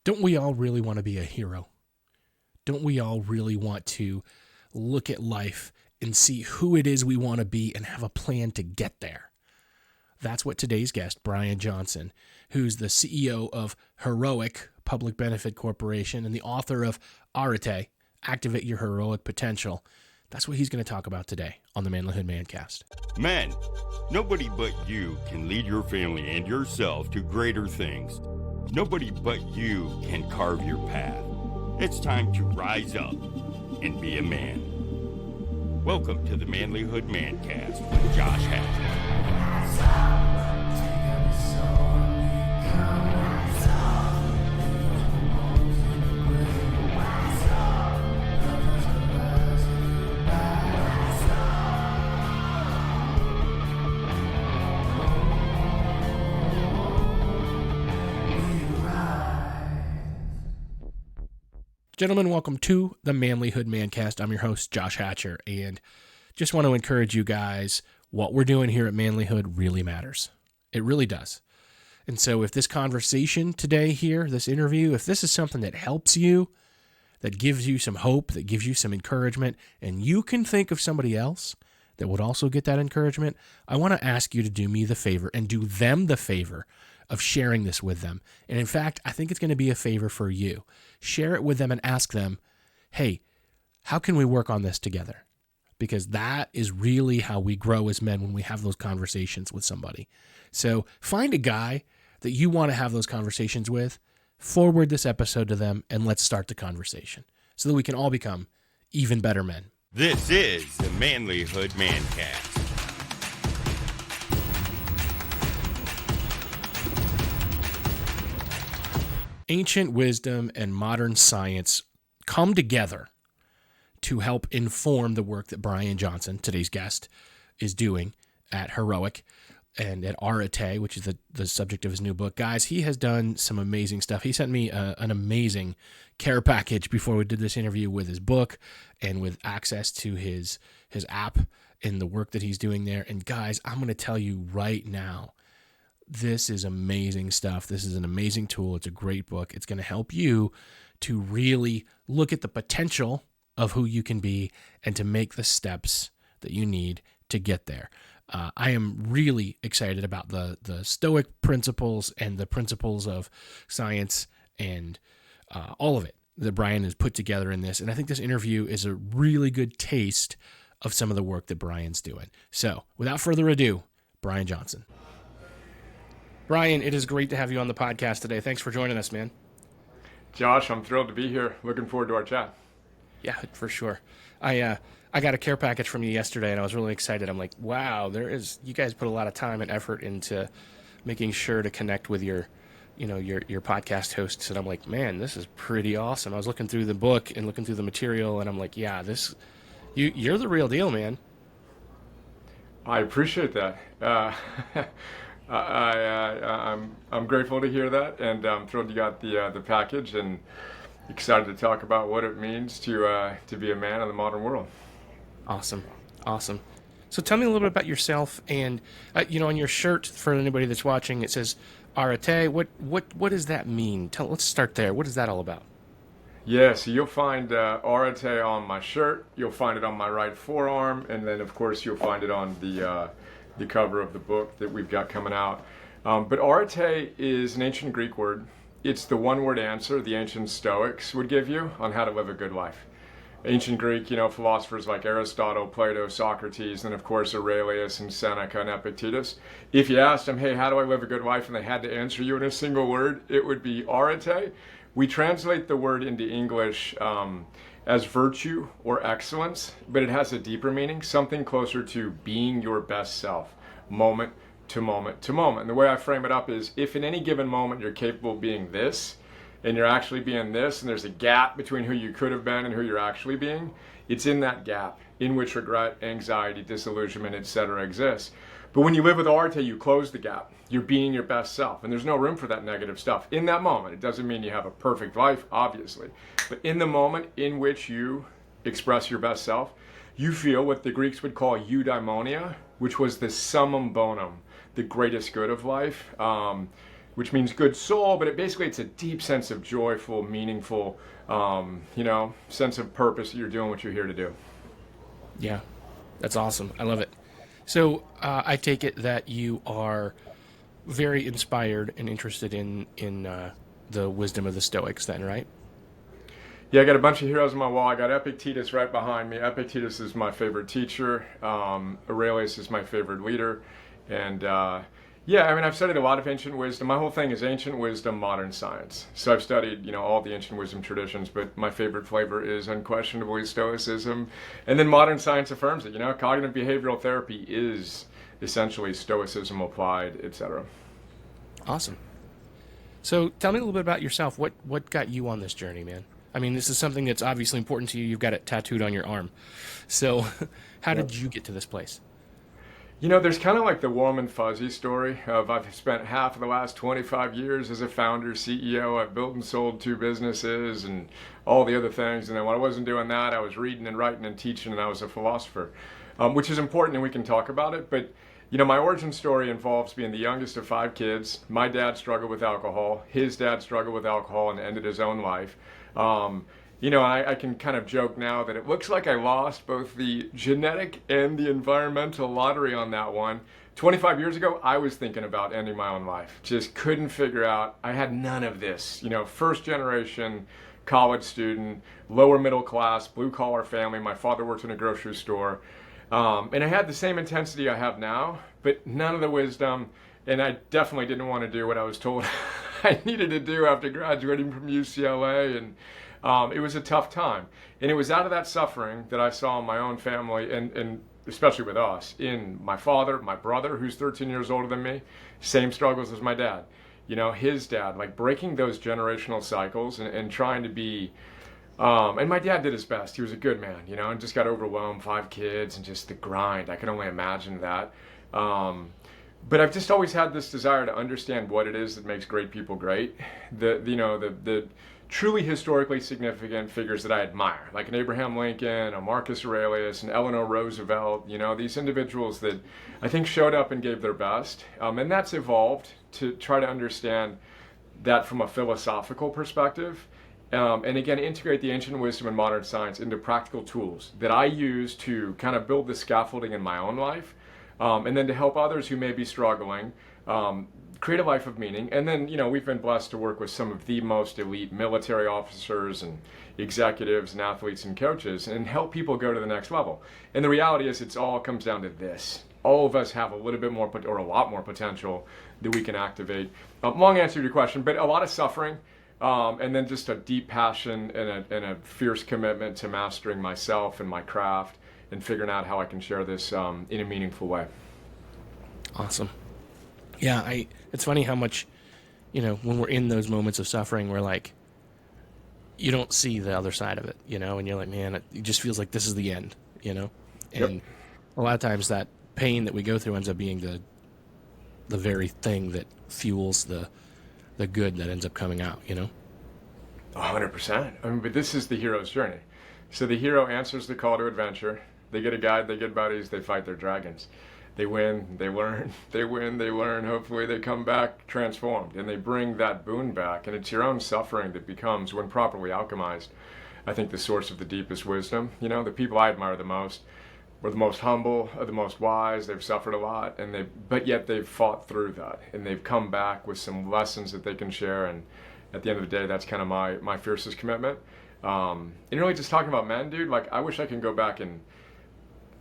Don't we all really want to be a hero? Don't we all really want to look at life and see who it is we want to be and have a plan to get there? That's what today's guest, Brian Johnson, who's the CEO of Heroic Public Benefit Corporation and the author of Arete, Activate Your Heroic Potential. That's what he's going to talk about today on the Manlihood ManCast. Men, nobody but you can lead your family and yourself to greater things. Nobody but you can carve your path. It's time to rise up and be a man. Welcome to the Manlihood ManCast with Josh Hatcher. Gentlemen, welcome to the Manlihood ManCast. I'm your host, Josh Hatcher, and just want to encourage you guys, what we're doing here at Manlihood really matters. It really does. And so if this conversation today here, this interview, if this is something that helps you, that gives you some hope, that gives you some encouragement, and you can think of somebody else that would also get that encouragement, I want to ask you to do me the favor and do them the favor of sharing this with them. And in fact, I think it's going to be a favor for you. Share it with them and ask them, hey, how can we work on this together? Because that is really how we grow as men when we have those conversations with somebody. So find a guy that you want to have those conversations with, forward this episode to them, and let's start the conversation so that we can all become even better men. This is the Manlihood ManCast. Ancient wisdom and modern science come together to help inform the work that Brian Johnson, today's guest, is doing at Heroic and at Arete, which is the subject of his new book. Guys, he has done some amazing stuff. He sent me an amazing care package before we did this interview with his book and with access to his app and the work that he's doing there. And guys, I'm going to tell you right now, this is amazing stuff. This is an amazing tool. It's a great book. It's going to help you to really look at the potential of who you can be and to make the steps that you need to get there. I am really excited about the Stoic principles and the principles of science and all of it that Brian has put together in this. And I think this interview is a really good taste of some of the work that Brian's doing. So without further ado, Brian Johnson. Brian, it is great to have you on the podcast today. Thanks for joining us, man. Josh, I'm thrilled to be here. Looking forward to our chat. Yeah, for sure. I got a care package from you yesterday, and I was really excited. I'm like, wow, you guys put a lot of time and effort into making sure to connect with your podcast hosts. And I'm like, man, this is pretty awesome. I was looking through the book and looking through the material, and I'm like, yeah, you're the real deal, man. I appreciate that. I'm grateful to hear that, and I'm thrilled you got the package, and excited to talk about what it means to be a man in the modern world. Awesome. So tell me a little bit about yourself, and on your shirt, for anybody that's watching, it says Arete. What does that mean? Let's start there. What is that all about? Yeah, so you'll find Arete on my shirt. You'll find it on my right forearm, and then of course you'll find it on the cover of the book that we've got coming out. But Arete is an ancient Greek word. It's the one-word answer the ancient Stoics would give you on how to live a good life. Ancient Greek, philosophers like Aristotle, Plato, Socrates, and of course Aurelius and Seneca and Epictetus. If you asked them, hey, how do I live a good life? And they had to answer you in a single word, it would be Arete. We translate the word into English as virtue or excellence, but it has a deeper meaning, something closer to being your best self, moment to moment to moment. And the way I frame it up is, if in any given moment you're capable of being this, and you're actually being this, and there's a gap between who you could have been and who you're actually being, it's in that gap in which regret, anxiety, disillusionment, etc. exists. But when you live with Arete, you close the gap. You're being your best self, and there's no room for that negative stuff in that moment. It doesn't mean you have a perfect life, obviously, but in the moment in which you express your best self, you feel what the Greeks would call eudaimonia, which was the summum bonum, the greatest good of life. which means good soul, but it's a deep sense of joyful, meaningful, sense of purpose that you're doing what you're here to do. Yeah, that's awesome. I love it. So I take it that you are very inspired and interested in the wisdom of the Stoics then, right? Yeah, I got a bunch of heroes on my wall. I got Epictetus right behind me. Epictetus is my favorite teacher. Aurelius is my favorite leader. And I've studied a lot of ancient wisdom. My whole thing is ancient wisdom, modern science. So I've studied, all the ancient wisdom traditions, but my favorite flavor is unquestionably Stoicism. And then modern science affirms it. Cognitive behavioral therapy is essentially Stoicism applied, etc. Awesome. So tell me a little bit about yourself. What got you on this journey, man? I mean, this is something that's obviously important to you. You've got it tattooed on your arm. So how did you get to this place? There's kind of like the warm and fuzzy story of I've spent half of the last 25 years as a founder, CEO. I've built and sold 2 businesses and all the other things. And then when I wasn't doing that, I was reading and writing and teaching, and I was a philosopher, which is important, and we can talk about it. But my origin story involves being the youngest of 5 kids. My dad struggled with alcohol. His dad struggled with alcohol and ended his own life. I can kind of joke now that it looks like I lost both the genetic and the environmental lottery on that one. 25 years ago, I was thinking about ending my own life. Just couldn't figure out. I had none of this. First generation college student, lower middle class, blue collar family. My father worked in a grocery store. And I had the same intensity I have now, but none of the wisdom. And I definitely didn't want to do what I was told I needed to do after graduating from UCLA. And it was a tough time. And it was out of that suffering that I saw in my own family, and especially with us, in my father, my brother, who's 13 years older than me, same struggles as my dad. His dad, like breaking those generational cycles and trying to be, and my dad did his best. He was a good man, and just got overwhelmed, 5 kids, and just the grind. I can only imagine that. But I've just always had this desire to understand what it is that makes great people great. The truly historically significant figures that I admire, like an Abraham Lincoln, a Marcus Aurelius, an Eleanor Roosevelt, these individuals that I think showed up and gave their best. And that's evolved to try to understand that from a philosophical perspective. And again, integrate the ancient wisdom and modern science into practical tools that I use to kind of build the scaffolding in my own life. And then to help others who may be struggling, create a life of meaning. And then, we've been blessed to work with some of the most elite military officers and executives and athletes and coaches and help people go to the next level. And the reality is, it all comes down to this. All of us have a little bit more, or a lot more potential that we can activate. Long answer to your question, but a lot of suffering, and then just a deep passion and a fierce commitment to mastering myself and my craft, and figuring out how I can share this in a meaningful way. Awesome. Yeah, it's funny how much, when we're in those moments of suffering, we're like, you don't see the other side of it, and you're like, man, it just feels like this is the end, And Yep. a lot of times that pain that we go through ends up being the very thing that fuels the good that ends up coming out, 100%. But this is the hero's journey. So the hero answers the call to adventure. They get a guide, they get buddies, they fight their dragons. They win, they learn, they win, they learn. Hopefully they come back transformed, and they bring that boon back. And it's your own suffering that becomes, when properly alchemized, I think the source of the deepest wisdom. The people I admire the most were the most humble, the most wise. They've suffered a lot, but yet they've fought through that, and they've come back with some lessons that they can share. And at the end of the day, that's kind of my fiercest commitment. And really just talking about men, dude, like I wish I could go back and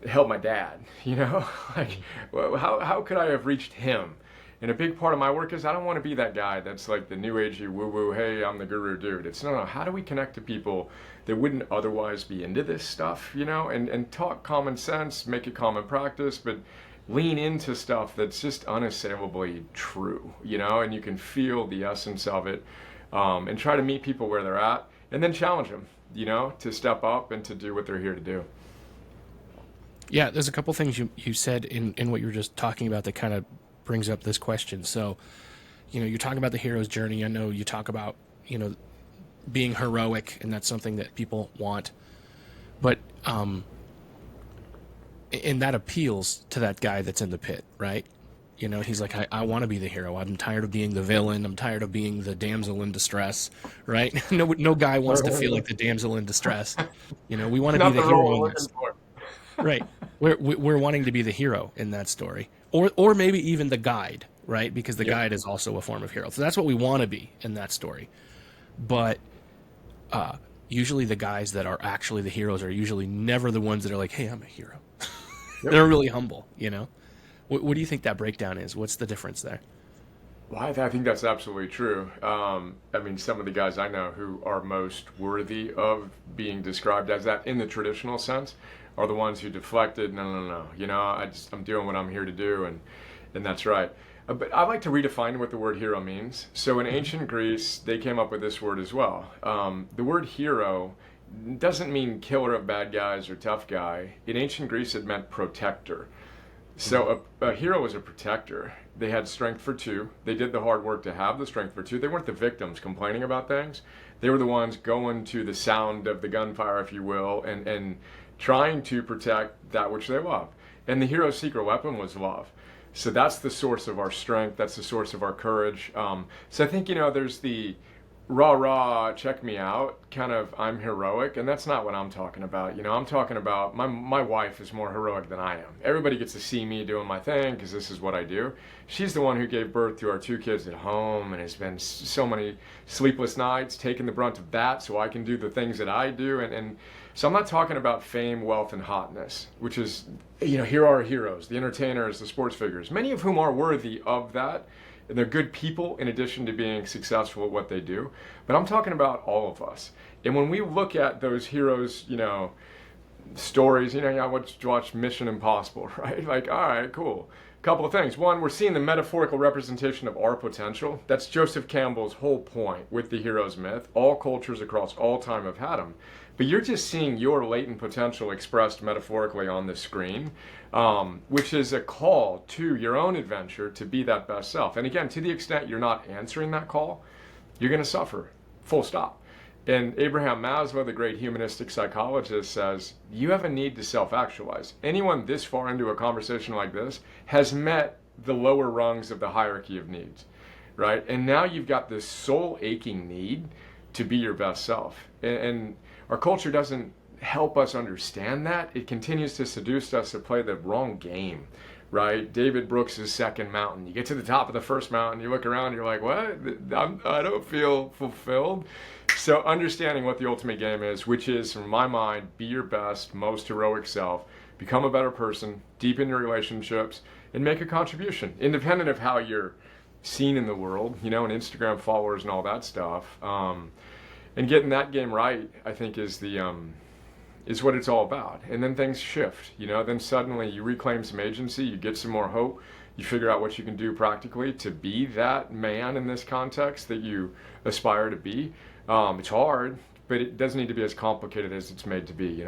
help my dad, like how could I have reached him? And a big part of my work is I don't want to be that guy that's like the new agey woo-woo, hey, I'm the guru dude. It's no, how do we connect to people that wouldn't otherwise be into this stuff, and talk common sense, make it common practice, but lean into stuff that's just unassailably true, and you can feel the essence of it, and try to meet people where they're at, and then challenge them, to step up and to do what they're here to do. Yeah, there's a couple things you said in what you were just talking about that kind of brings up this question. So, you're talking about the hero's journey. I know you talk about, being heroic, and that's something that people want. But, and that appeals to that guy that's in the pit, right? You know, he's like, I want to be the hero. I'm tired of being the villain. I'm tired of being the damsel in distress, right? No guy wants to feel like the damsel in distress. You know, we want to be Not the the role hero we're in looking this. for. Right. We're wanting to be the hero in that story, or maybe even the guide, right? Because the Yep. guide is also a form of hero. So that's what we want to be in that story. But usually the guys that are actually the heroes are usually never the ones that are like, "Hey, I'm a hero." Yep. They're really humble, you know. What do you think that breakdown is? What's the difference there? Well, I think that's absolutely true. I mean, some of the guys I know who are most worthy of being described as that in the traditional sense are the ones who deflected. No. You know, I'm doing what I'm here to do, and that's right. But I like to redefine what the word hero means. So in ancient Greece, they came up with this word as well. The word hero doesn't mean killer of bad guys or tough guy. In ancient Greece, it meant protector. So a hero was a protector. They had strength for two. They did the hard work to have the strength for two. They weren't the victims complaining about things. They were the ones going to the sound of the gunfire, if you will, and trying to protect that which they love. And the hero's secret weapon was love. So that's the source of our strength. That's the source of our courage. So I think, there's the rah, check me out, kind of I'm heroic, and that's not what I'm talking about. I'm talking about my wife is more heroic than I am. Everybody gets to see me doing my thing because this is what I do. She's the one who gave birth to our two kids at home and has been so many sleepless nights, taking the brunt of that so I can do the things that I do. And so I'm not talking about fame, wealth, and hotness, which is, here are heroes, the entertainers, the sports figures, many of whom are worthy of that. And they're good people in addition to being successful at what they do. But I'm talking about all of us. And when we look at those heroes, stories, I watch Mission Impossible, right? Like, all right, cool. Couple of things. One, we're seeing the metaphorical representation of our potential. That's Joseph Campbell's whole point with the hero's myth. All cultures across all time have had them. But you're just seeing your latent potential expressed metaphorically on the screen, which is a call to your own adventure to be that best self. And again, to the extent you're not answering that call, you're going to suffer, full stop. And Abraham Maslow, the great humanistic psychologist, says, you have a need to self-actualize. Anyone this far into a conversation like this has met the lower rungs of the hierarchy of needs, right? And now you've got this soul aching need to be your best self. And our culture doesn't help us understand that. It continues to seduce us to play the wrong game, right? David Brooks' second mountain. You get to the top of the first mountain, you look around, you're like, what? I don't feel fulfilled. So understanding what the ultimate game is, which is, in my mind, be your best, most heroic self, become a better person, deepen your relationships, and make a contribution, independent of how you're seen in the world, and Instagram followers and all that stuff. And getting that game right, I think, is what it's all about. And then things shift, then suddenly you reclaim some agency, you get some more hope, you figure out what you can do practically to be that man in this context that you aspire to be. It's hard, but it doesn't need to be as complicated as it's made to be,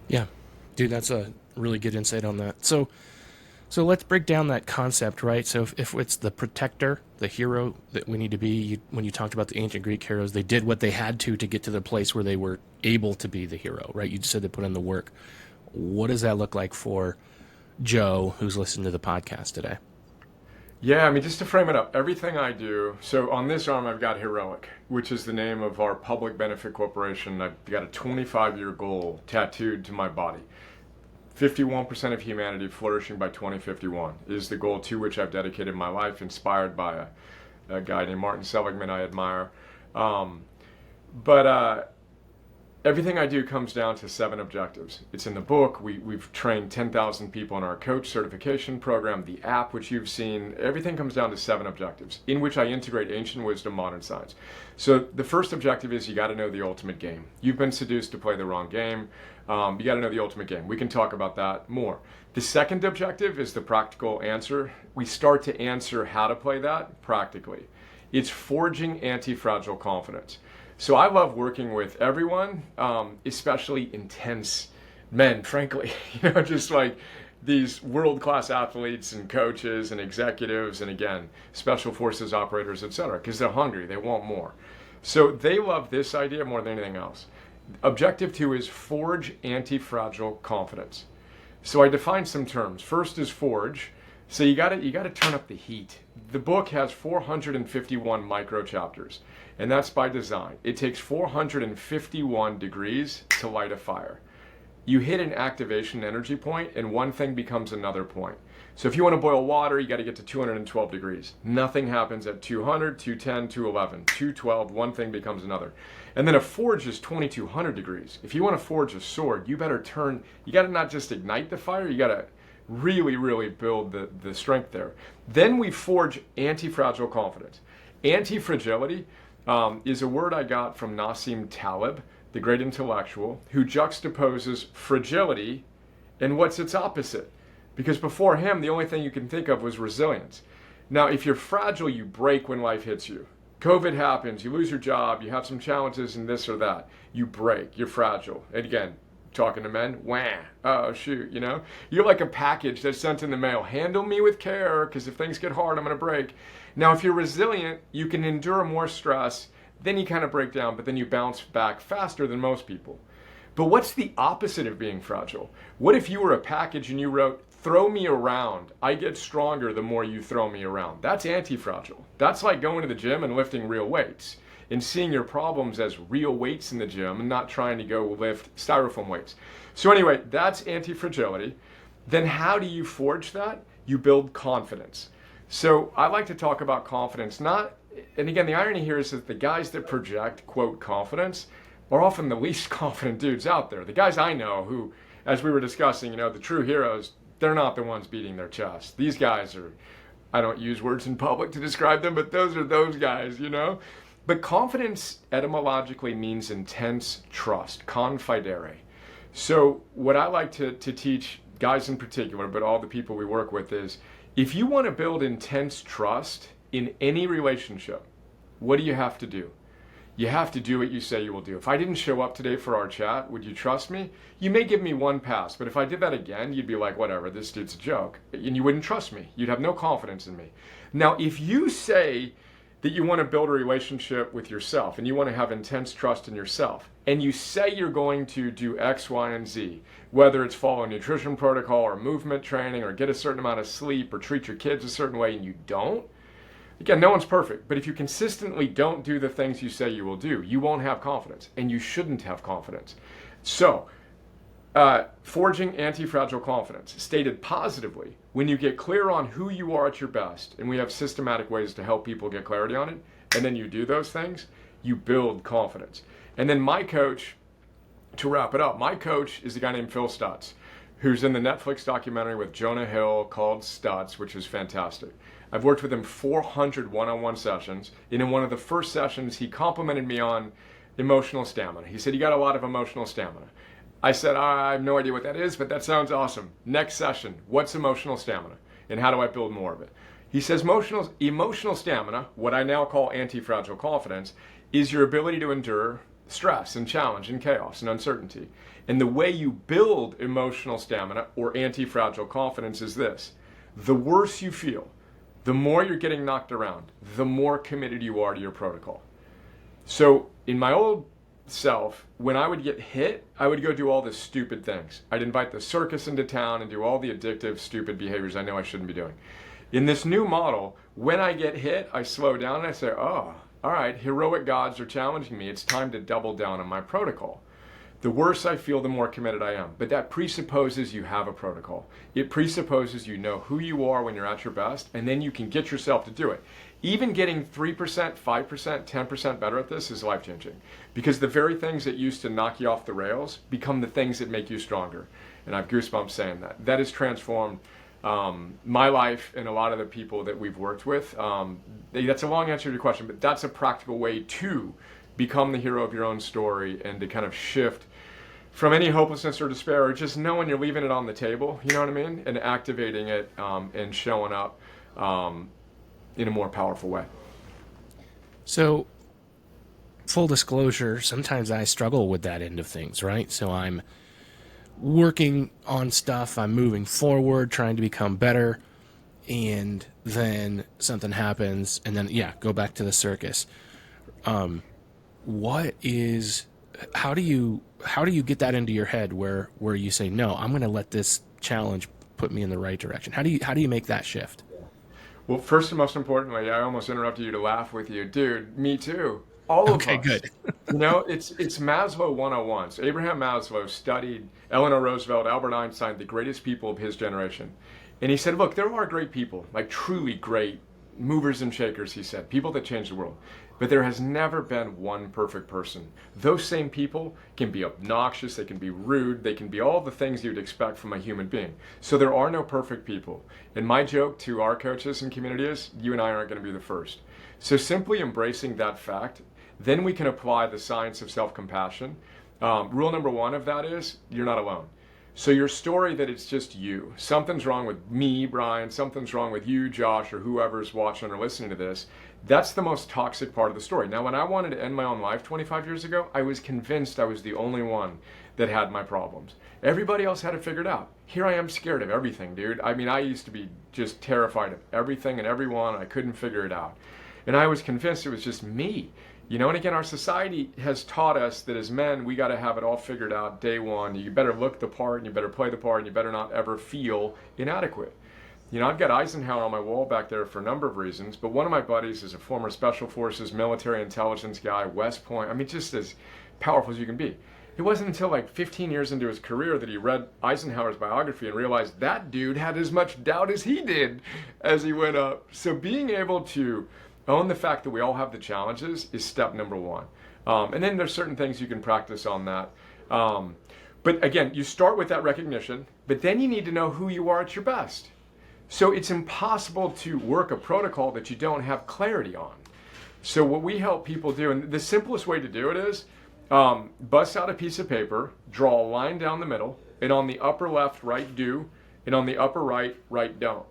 Yeah, dude, that's a really good insight on that. So let's break down that concept, right? So if it's the protector, the hero that we need to be, when you talked about the ancient Greek heroes, they did what they had to get to the place where they were able to be the hero, right? You just said they put in the work. What does that look like for Joe, who's listening to the podcast today? Yeah, I mean, just to frame it up, everything I do, so on this arm I've got Heroic, which is the name of our public benefit corporation. I've got a 25-year goal tattooed to my body. 51% of humanity flourishing by 2051 is the goal to which I've dedicated my life, inspired by a guy named Martin Seligman I admire. Everything I do comes down to 7 objectives. It's in the book. We've trained 10,000 people in our coach certification program, the app, which you've seen. Everything comes down to 7 objectives, in which I integrate ancient wisdom, modern science. So the first objective is you got to know the ultimate game. You've been seduced to play the wrong game. You got to know the ultimate game. We can talk about that more. The second objective is the practical answer. We start to answer how to play that practically. It's forging anti-fragile confidence. So I love working with everyone, especially intense men, frankly, just like these world-class athletes and coaches and executives and, again, special forces operators, etc., because they're hungry, they want more. So they love this idea more than anything else. Objective 2 is forge anti-fragile confidence. So I define some terms. First is forge. So you gotta turn up the heat. The book has 451 micro chapters, and that's by design. It takes 451 degrees to light a fire. You hit an activation energy point, and one thing becomes another point. So if you want to boil water, you got to get to 212 degrees. Nothing happens at 200, 210, 211, 212, one thing becomes another. And then a forge is 2200 degrees. If you want to forge a sword, you got to not just ignite the fire, you got to really, really build the strength there. Then we forge anti-fragile confidence. Anti-fragility is a word I got from Nassim Taleb, the great intellectual, who juxtaposes fragility and what's its opposite. Because before him, the only thing you can think of was resilience. Now, if you're fragile, you break when life hits you. COVID happens, you lose your job, you have some challenges in this or that. You break, you're fragile. And again, talking to men, wah, oh shoot, You're like a package that's sent in the mail. Handle me with care, because if things get hard, I'm going to break. Now, if you're resilient, you can endure more stress, then you kind of break down, but then you bounce back faster than most people. But what's the opposite of being fragile? What if you were a package and you wrote, throw me around, I get stronger the more you throw me around? That's anti-fragile. That's like going to the gym and lifting real weights and seeing your problems as real weights in the gym and not trying to go lift styrofoam weights. So anyway, that's anti-fragility. Then how do you forge that? You build confidence. So I like to talk about confidence, and again, the irony here is that the guys that project, quote, confidence are often the least confident dudes out there. The guys I know who, as we were discussing, the true heroes, they're not the ones beating their chest. These guys are, I don't use words in public to describe them, but those are those guys, But confidence etymologically means intense trust, confidere. So what I like to teach guys in particular, but all the people we work with, is if you want to build intense trust in any relationship, what do you have to do? You have to do what you say you will do. If I didn't show up today for our chat, would you trust me? You may give me one pass, but if I did that again, you'd be like, whatever, this dude's a joke. And you wouldn't trust me. You'd have no confidence in me. Now, if you say that you want to build a relationship with yourself and you want to have intense trust in yourself, and you say you're going to do X, Y, and Z, whether it's follow a nutrition protocol or movement training or get a certain amount of sleep or treat your kids a certain way and you don't, again, no one's perfect, but if you consistently don't do the things you say you will do, you won't have confidence, and you shouldn't have confidence. So, forging anti-fragile confidence, stated positively, when you get clear on who you are at your best, and we have systematic ways to help people get clarity on it, and then you do those things, you build confidence. And then my coach, to wrap it up, my coach is a guy named Phil Stutz, who's in the Netflix documentary with Jonah Hill called Stutz, which is fantastic. I've worked with him 400 one-on-one sessions, and in one of the first sessions, he complimented me on emotional stamina. He said, you got a lot of emotional stamina. I said, I have no idea what that is, but that sounds awesome. Next session, what's emotional stamina, and how do I build more of it? He says, emotional stamina, what I now call anti-fragile confidence, is your ability to endure stress and challenge and chaos and uncertainty. And the way you build emotional stamina or anti-fragile confidence is this. The worse you feel, the more you're getting knocked around, the more committed you are to your protocol. So in my old self, when I would get hit, I would go do all the stupid things. I'd invite the circus into town and do all the addictive, stupid behaviors I know I shouldn't be doing. In this new model, when I get hit, I slow down and I say, oh, all right, heroic gods are challenging me. It's time to double down on my protocol. The worse I feel, the more committed I am. But that presupposes you have a protocol. It presupposes you know who you are when you're at your best, and then you can get yourself to do it. Even getting 3%, 5%, 10% better at this is life-changing. Because the very things that used to knock you off the rails become the things that make you stronger. And I have goosebumps saying that. That has transformed my life and a lot of the people that we've worked with. That's a long answer to your question, but that's a practical way to become the hero of your own story and to kind of shift from any hopelessness or despair, or just knowing you're leaving it on the table, you know what I mean? And activating it and showing up in a more powerful way. So, full disclosure, sometimes I struggle with that end of things, right? So I'm working on stuff, I'm moving forward, trying to become better, and then something happens, and then, go back to the circus. How do you get that into your head where you say, no, I'm going to let this challenge put me in the right direction? How do you make that shift? Well, first and most importantly, I almost interrupted you to laugh with you. Dude, me too. All of Okay, us. good. It's Maslow 101. So Abraham Maslow studied Eleanor Roosevelt, Albert Einstein, the greatest people of his generation. And he said, look, there are great people, like truly great movers and shakers, he said, people that change the world. But there has never been one perfect person. Those same people can be obnoxious, they can be rude, they can be all the things you'd expect from a human being. So there are no perfect people. And my joke to our coaches and community is, you and I aren't going to be the first. So simply embracing that fact, then we can apply the science of self-compassion. Rule number one of that is, you're not alone. So your story that it's just you, something's wrong with me, Brian, something's wrong with you, Josh, or whoever's watching or listening to this, that's the most toxic part of the story. Now, when I wanted to end my own life 25 years ago, I was convinced I was the only one that had my problems. Everybody else had it figured out. Here I am scared of everything, dude. I mean, I used to be just terrified of everything and everyone. I couldn't figure it out. And I was convinced it was just me. You know, and again, our society has taught us that as men, we got to have it all figured out day one. You better look the part, and you better play the part, and you better not ever feel inadequate. You know, I've got Eisenhower on my wall back there for a number of reasons, but one of my buddies is a former Special Forces military intelligence guy, West Point. I mean, just as powerful as you can be. It wasn't until like 15 years into his career that he read Eisenhower's biography and realized that dude had as much doubt as he did as he went up. So being able to own the fact that we all have the challenges is step number one. And then there's certain things you can practice on that. But again, you start with that recognition, but then you need to know who you are at your best. So it's impossible to work a protocol that you don't have clarity on. So what we help people do, and the simplest way to do it is bust out a piece of paper, draw a line down the middle, and on the upper left, write do, and on the upper right, write don't.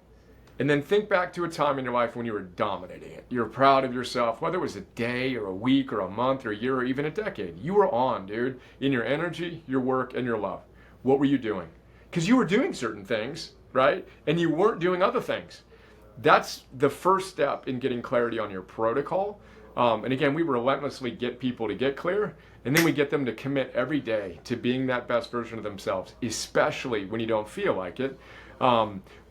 And then think back to a time in your life when you were dominating it. You're proud of yourself, whether it was a day or a week or a month or a year or even a decade. You were on, dude, in your energy, your work, and your love. What were you doing? Because you were doing certain things, right? And you weren't doing other things. That's the first step in getting clarity on your protocol. And again, we relentlessly get people to get clear, and then we get them to commit every day to being that best version of themselves, especially when you don't feel like it.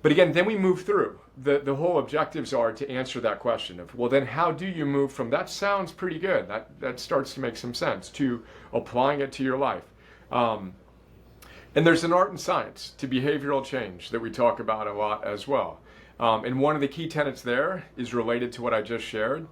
But again, then we move through. The whole objectives are to answer that question of, well, then how do you move from that sounds pretty good, that starts to make some sense, to applying it to your life. And there's an art and science to behavioral change that we talk about a lot as well. And one of the key tenets there is related to what I just shared.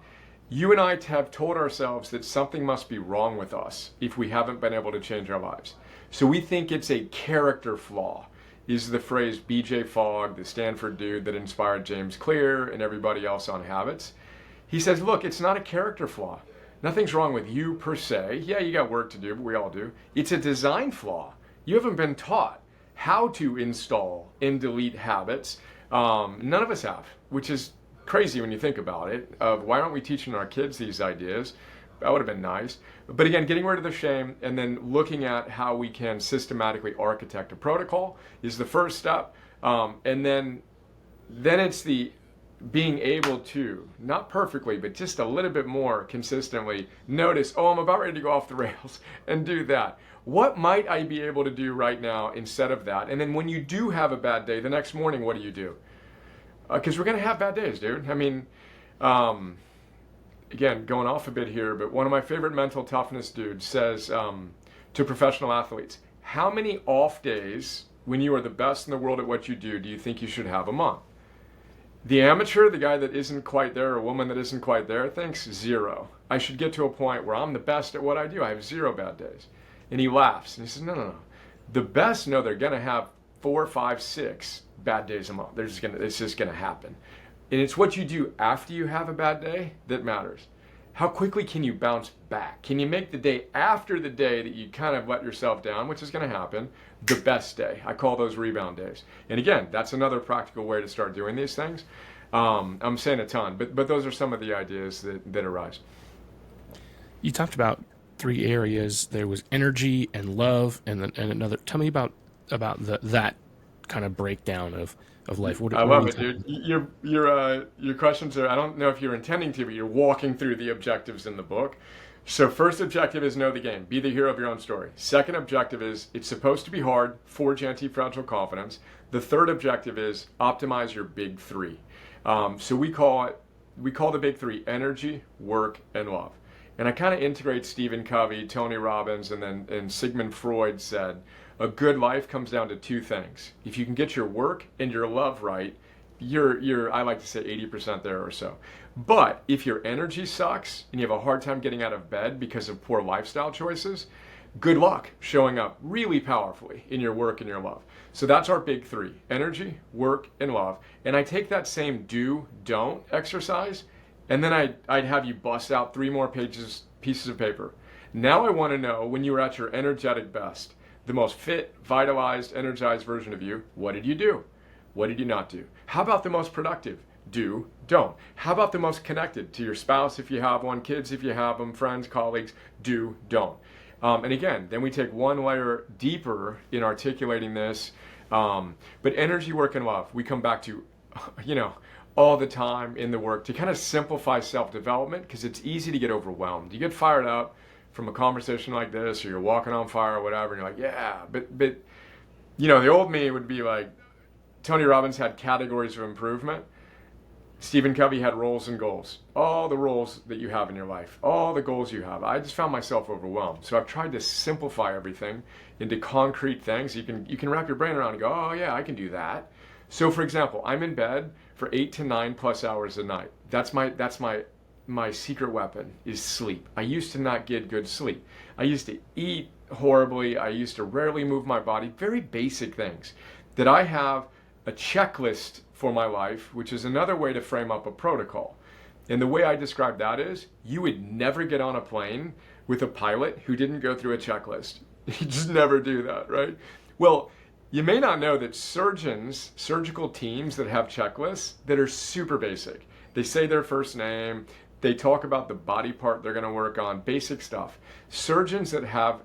You and I have told ourselves that something must be wrong with us if we haven't been able to change our lives. So we think it's a character flaw, is the phrase B.J. Fogg, the Stanford dude that inspired James Clear and everybody else on habits. He says, look, it's not a character flaw. Nothing's wrong with you per se. Yeah, you got work to do, but we all do. It's a design flaw. You haven't been taught how to install and delete habits. None of us have, which is crazy when you think about it. Why aren't we teaching our kids these ideas? That would have been nice. But again, getting rid of the shame and then looking at how we can systematically architect a protocol is the first step. And then it's the being able to, not perfectly, but just a little bit more consistently notice, oh, I'm about ready to go off the rails, and do that. What might I be able to do right now instead of that? And then when you do have a bad day, the next morning, what do? Because we're going to have bad days, dude. I mean, again, going off a bit here, but one of my favorite mental toughness dudes says to professional athletes, how many off days when you are the best in the world at what you do you think you should have a month? The amateur, the guy that isn't quite there, or woman that isn't quite there, thinks 0. I should get to a point where I'm the best at what I do. I have 0 bad days. And he laughs and he says, no. The best know they're going to have 4, 5, 6 bad days a month. It's just going to happen. And it's what you do after you have a bad day that matters. How quickly can you bounce back? Can you make the day after the day that you kind of let yourself down, which is going to happen, the best day? I call those rebound days. And again, that's another practical way to start doing these things. I'm saying a ton, but those are some of the ideas that arise. You talked about 3 areas. There was energy and love, and another. Tell me about that kind of breakdown of life. I love it, dude. Your questions are, I don't know if you're intending to, but you're walking through the objectives in the book. So first objective is know the game. Be the hero of your own story. Second objective is it's supposed to be hard. Forge anti-fragile confidence. The third objective is optimize your big three. So we call the big three energy, work, and love. And I kind of integrate Stephen Covey, Tony Robbins, and Sigmund Freud said a good life comes down to two things. If you can get your work and your love right, you're I like to say 80% there or so. But if your energy sucks and you have a hard time getting out of bed because of poor lifestyle choices, good luck showing up really powerfully in your work and your love. So that's our big three: energy, work, and love. And I take that same do, don't exercise, and then I'd have you bust out 3 more pieces of paper. Now I want to know, when you were at your energetic best, the most fit, vitalized, energized version of you, what did you do? What did you not do? How about the most productive? Do, don't. How about the most connected to your spouse if you have one, kids if you have them, friends, colleagues? Do, don't. And again, then we take one layer deeper in articulating this. But energy, work, and love, we come back to, all the time in the work to kind of simplify self-development, because it's easy to get overwhelmed. You get fired up from a conversation like this, or you're walking on fire or whatever, and you're like, yeah, but the old me would be like, Tony Robbins had categories of improvement. Stephen Covey had roles and goals. All the roles that you have in your life, all the goals you have. I just found myself overwhelmed. So I've tried to simplify everything into concrete things. You can wrap your brain around and go, oh yeah, I can do that. So for example, I'm in bed for 8 to 9 plus hours a night. That's my secret weapon, is sleep. I used to not get good sleep. I used to eat horribly. I used to rarely move my body. Very basic things that I have a checklist for my life, which is another way to frame up a protocol. And the way I describe that is, you would never get on a plane with a pilot who didn't go through a checklist. You just never do that, right? Well, you may not know that surgical teams that have checklists that are super basic. They say their first name, they talk about the body part they're going to work on, basic stuff. Surgeons that have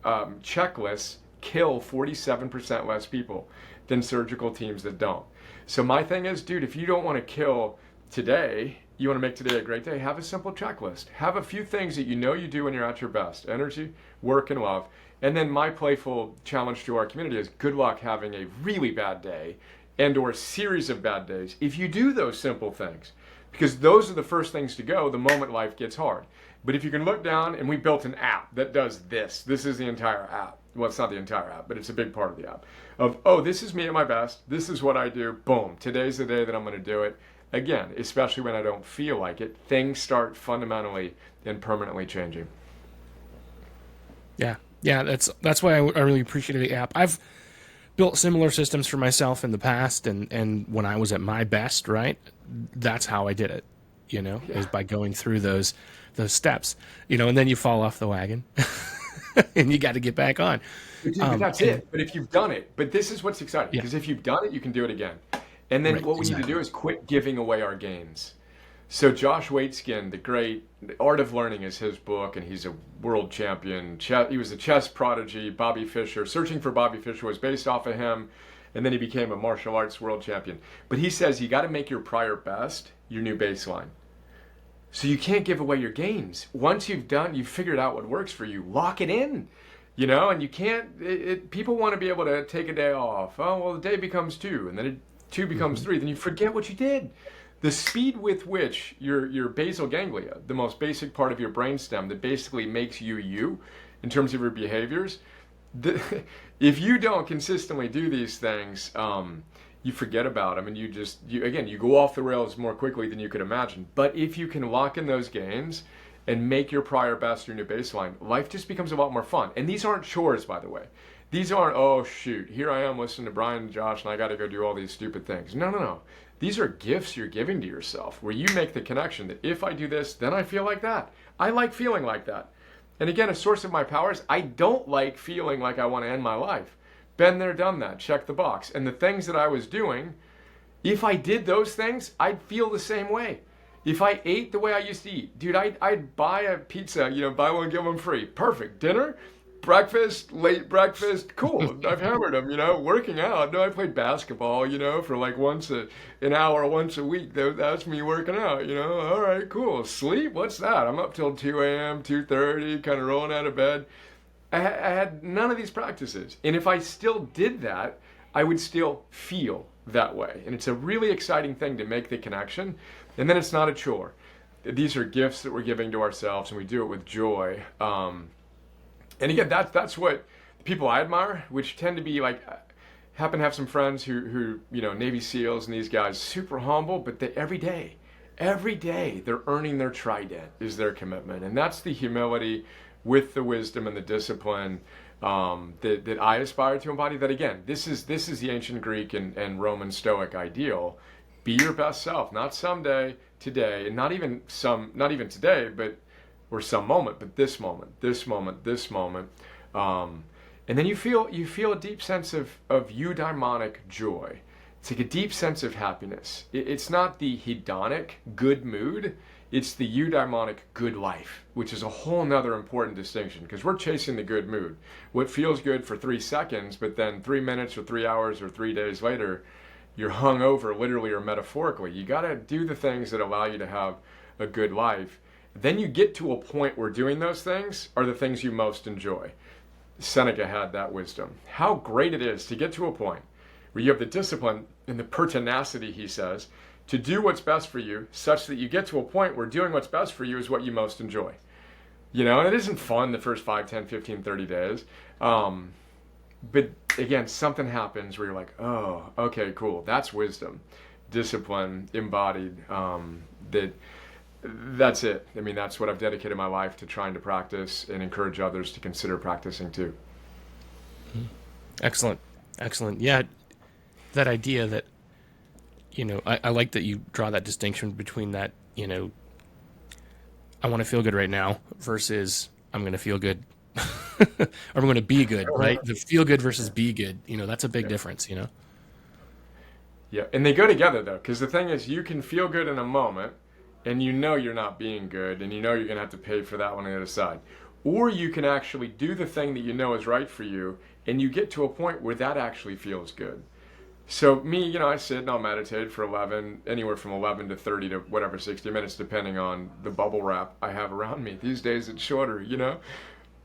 checklists kill 47% less people than surgical teams that don't. So my thing is, dude, if you don't want to kill today, you want to make today a great day, have a simple checklist. Have a few things that you know you do when you're at your best: energy, work, and love. And then my playful challenge to our community is, good luck having a really bad day and or a series of bad days if you do those simple things. Because those are the first things to go the moment life gets hard. But if you can look down, and we built an app that does this. This is the entire app. Well, it's not the entire app, but it's a big part of the app. Of, oh, this is me at my best. This is what I do. Boom. Today's the day that I'm going to do it. Again, especially when I don't feel like it, things start fundamentally and permanently changing. Yeah, that's why I really appreciate the app. I've built similar systems for myself in the past, and when I was at my best, right, that's how I did it, is by going through those steps, and then you fall off the wagon and you got to get back on. But that's it. But if you've done it, but this is what's exciting, because if you've done it, you can do it again. And then what we need to do is quit giving away our gains. So Josh Waitzkin, The Art of Learning is his book, and he's a world champion. He was a chess prodigy. Bobby Fischer, Searching for Bobby Fischer was based off of him, and then he became a martial arts world champion. But he says you got to make your prior best your new baseline. So you can't give away your gains. Once you've figured out what works for you, lock it in. And you can't, people want to be able to take a day off. Oh, well, the day becomes 2, and then 2 becomes 3. Then you forget what you did. The speed with which your basal ganglia, the most basic part of your brainstem that basically makes you in terms of your behaviors, if you don't consistently do these things, you forget about them, and you go off the rails more quickly than you could imagine. But if you can lock in those gains and make your prior best your new baseline, life just becomes a lot more fun. And these aren't chores, by the way. These aren't, oh shoot, here I am listening to Brian and Josh, and I got to go do all these stupid things. No. These are gifts you're giving to yourself, where you make the connection that if I do this, then I feel like that. I like feeling like that. And again, a source of my power is I don't like feeling like I want to end my life. Been there, done that, check the box. And the things that I was doing, if I did those things, I'd feel the same way. If I ate the way I used to eat, dude, I'd buy a pizza, buy one, get one free. Perfect. Dinner, breakfast, late breakfast, cool. I've hammered them, working out. No, I played basketball, for like an hour once a week. That's me working out, All right, cool. Sleep, what's that? I'm up till 2 a.m., 2:30, kind of rolling out of bed. I had none of these practices. And if I still did that, I would still feel that way. And it's a really exciting thing to make the connection. And then it's not a chore. These are gifts that we're giving to ourselves, and we do it with joy. And again, that's what people I admire, which tend to be like, happen to have some friends who Navy SEALs and these guys, super humble, but every day they're earning their trident is their commitment. And that's the humility with the wisdom and the discipline that I aspire to embody. That again, this is the ancient Greek and Roman Stoic ideal. Be your best self, not someday, today, and not even today, or some moment, but this moment. And then you feel a deep sense of eudaimonic joy. It's like a deep sense of happiness. It's not the hedonic good mood, it's the eudaimonic good life, which is a whole nother important distinction, because we're chasing the good mood. What feels good for 3 seconds, but then 3 minutes or 3 hours or 3 days later, you're hung over literally or metaphorically. You got to do the things that allow you to have a good life. Then you get to a point where doing those things are the things you most enjoy. Seneca had that wisdom. How great it is to get to a point where you have the discipline and the pertinacity, he says, to do what's best for you, such that you get to a point where doing what's best for you is what you most enjoy. And it isn't fun the first 5, 10, 15, 30 days. But again, something happens where you're like, oh, okay, cool. That's wisdom, discipline, embodied. That's it. I mean, that's what I've dedicated my life to, trying to practice and encourage others to consider practicing too. Excellent. Yeah, that idea that, I like that you draw that distinction between that, I want to feel good right now versus I'm going to feel good or I'm going to be good, right? The feel good versus be good, that's a big difference, Yeah, and they go together though, because the thing is, you can feel good in a moment and you're not being good and you're going to have to pay for that one on the other side. Or you can actually do the thing that you know is right for you, and you get to a point where that actually feels good. So me, I sit and I'll meditate for anywhere from 11 to 30 to whatever, 60 minutes, depending on the bubble wrap I have around me. These days it's shorter,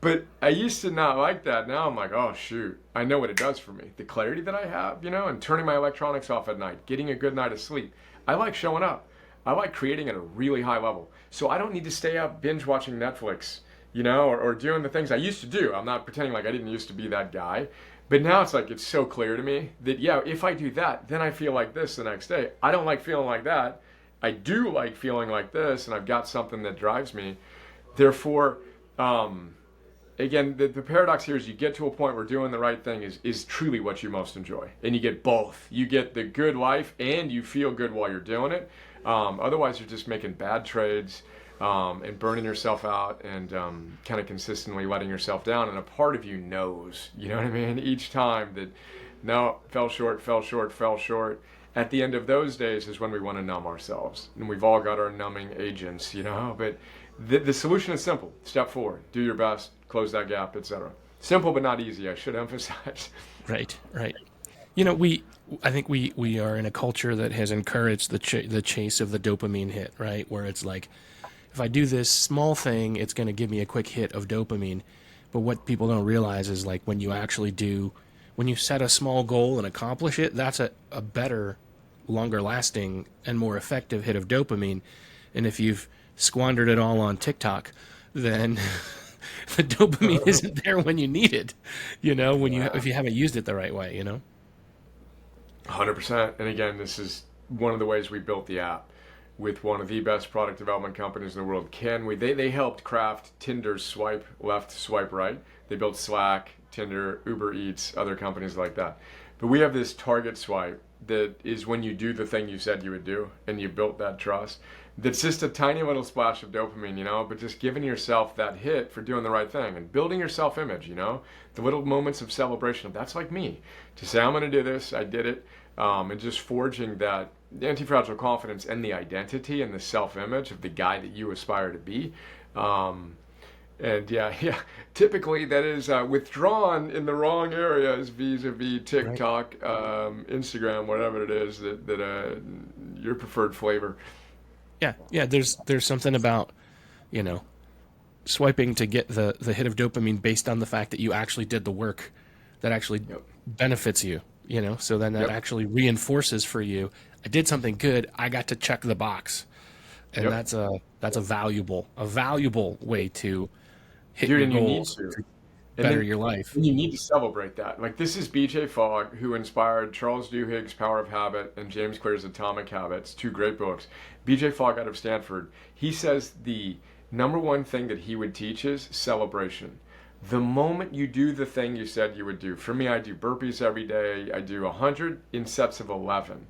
But I used to not like that. Now I'm like, oh shoot, I know what it does for me. The clarity that I have, and turning my electronics off at night, getting a good night of sleep. I like showing up. I like creating at a really high level. So I don't need to stay up binge watching Netflix, or doing the things I used to do. I'm not pretending like I didn't used to be that guy. But now it's like, it's so clear to me that, yeah, if I do that, then I feel like this the next day. I don't like feeling like that. I do like feeling like this, and I've got something that drives me. Therefore, again, the paradox here is you get to a point where doing the right thing is truly what you most enjoy. And you get both. You get the good life and you feel good while you're doing it. Otherwise, you're just making bad trades and burning yourself out and kind of consistently letting yourself down. And a part of you knows, you know what I mean? Each time that, no, fell short. At the end of those days is when we want to numb ourselves. And we've all got our numbing agents, But the solution is simple. Step forward. Do your best. Close that gap, etc. Simple but not easy, I should emphasize. Right. I think we are in a culture that has encouraged the chase of the dopamine hit, right? Where it's like, if I do this small thing, it's going to give me a quick hit of dopamine. But what people don't realize is, like, when you set a small goal and accomplish it, that's a better, longer lasting and more effective hit of dopamine. And if you've squandered it all on TikTok, then the dopamine isn't there when you need it, if you haven't used it the right way, 100%. And again, this is one of the ways we built the app with one of the best product development companies in the world. They helped craft Tinder's swipe left, swipe right. They built Slack, Tinder, Uber Eats, other companies like that. But we have this target swipe that is when you do the thing you said you would do and you built that trust. That's just a tiny little splash of dopamine, but just giving yourself that hit for doing the right thing and building your self-image, the little moments of celebration of that's like me. To say, I'm going to do this, I did it, and just forging that anti-fragile confidence and the identity and the self-image of the guy that you aspire to be. And yeah, typically that is withdrawn in the wrong areas vis-a-vis Right. TikTok, Instagram, whatever it is that your preferred flavor. Yeah. Yeah. There's something about, you know, swiping to get the hit of dopamine based on the fact that you actually did the work that actually Yep. benefits you, you know? So then that Yep. actually reinforces for you, I did something good. I got to check the box. And Yep. that's a valuable way to hit Dude, your and you need goals, to. to And better then your life. and you need to celebrate that. Like this is BJ Fogg who inspired Charles Duhigg's Power of Habit and James Clear's Atomic Habits, two great books. BJ Fogg out of Stanford. He says the number one thing that he would teach is celebration. The moment you do the thing you said you would do. For me, I do burpees every day. I do 100 in sets of 11.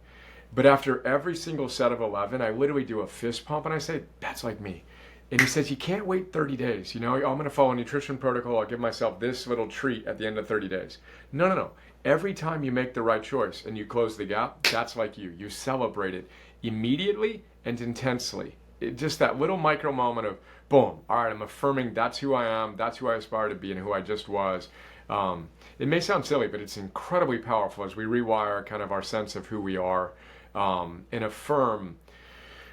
But after every single set of 11, I literally do a fist pump and I say, that's like me. And he says, you can't wait 30 days. You know, I'm going to follow a nutrition protocol. I'll give myself this little treat at the end of 30 days. No, no, no. Every time you make the right choice and you close the gap, that's like you. You celebrate it immediately and intensely. Just that little micro moment of, boom, all right, I'm affirming that's who I am, that's who I aspire to be, and who I just was. It may sound silly, but it's incredibly powerful as we rewire kind of our sense of who we are, and affirm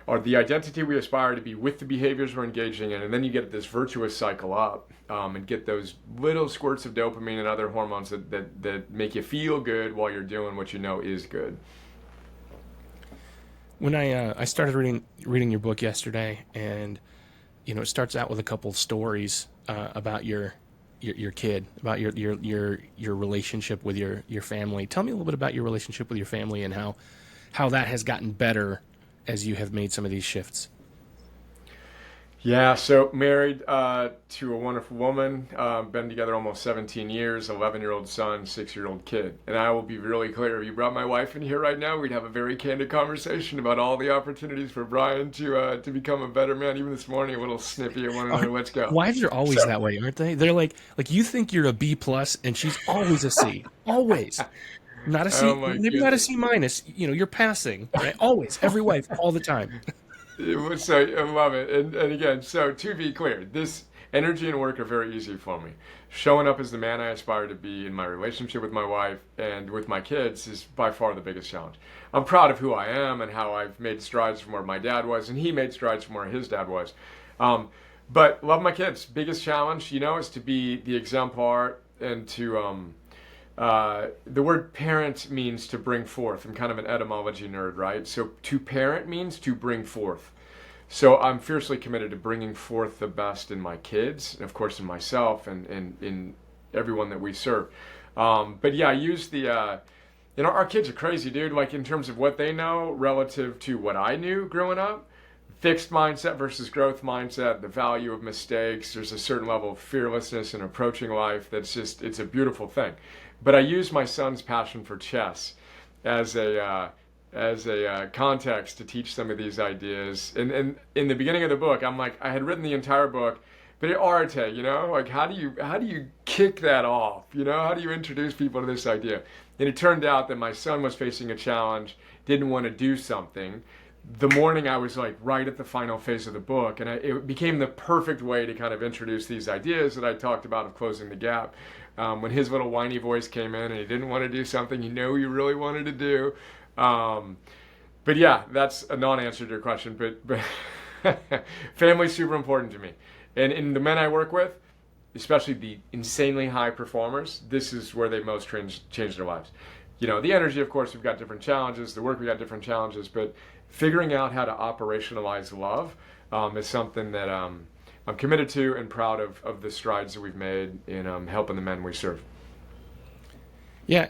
or the identity we aspire to be with the behaviors we're engaging in, and then you get this virtuous cycle up, and get those little squirts of dopamine and other hormones that make you feel good while you're doing what you know is good. When I started reading your book yesterday, and you know, it starts out with a couple of stories about your kid, about your relationship with your family. Tell me a little bit about your relationship with your family and how that has gotten better as you have made some of these shifts. Yeah, so married to a wonderful woman, been together almost 17 years, 11-year-old son, 6-year-old kid. And I will be really clear, if you brought my wife in here right now, we'd have a very candid conversation about all the opportunities for Brian to become a better man. Even this morning, a little snippy at one another. Let's go. Wives are always So, that way, aren't they? They're like you think you're a B plus, and she's always a C. Always. Not a oh C, my maybe not a goodness. C minus. You know, you're passing, right? Always, every wife, all the time. So I love it. And again, so to be clear, this energy and work are very easy for me. Showing up as the man I aspire to be in my relationship with my wife and with my kids is by far the biggest challenge. I'm proud of who I am and how I've made strides from where my dad was, and he made strides from where his dad was. Um, but love my kids. Biggest challenge, you know, is to be the exemplar and to the word parent means to bring forth. I'm kind of an etymology nerd, right? So to parent means to bring forth. So I'm fiercely committed to bringing forth the best in my kids, and of course in myself and in everyone that we serve. But yeah, I use you know, our kids are crazy, dude. Like in terms of what they know relative to what I knew growing up, fixed mindset versus growth mindset, the value of mistakes. There's a certain level of fearlessness in approaching life that's just, it's a beautiful thing. But I use my son's passion for chess as a context to teach some of these ideas. And in the beginning of the book, I'm like, I had written the entire book, but at Arete, you know, like how do you kick that off? You know, how do you introduce people to this idea? And it turned out that my son was facing a challenge, didn't want to do something. The morning I was like right at the final phase of the book, and it became the perfect way to kind of introduce these ideas that I talked about of closing the gap. When his little whiny voice came in and he didn't want to do something he knew he really wanted to do. Um, but yeah, that's a non-answer to your question. But family's super important to me, and in the men I work with, especially the insanely high performers, this is where they most change their lives. You know, the energy, of course, we've got different challenges. The work, we got different challenges. But figuring out how to operationalize love is something that I'm committed to and proud of the strides that we've made in helping the men we serve. Yeah,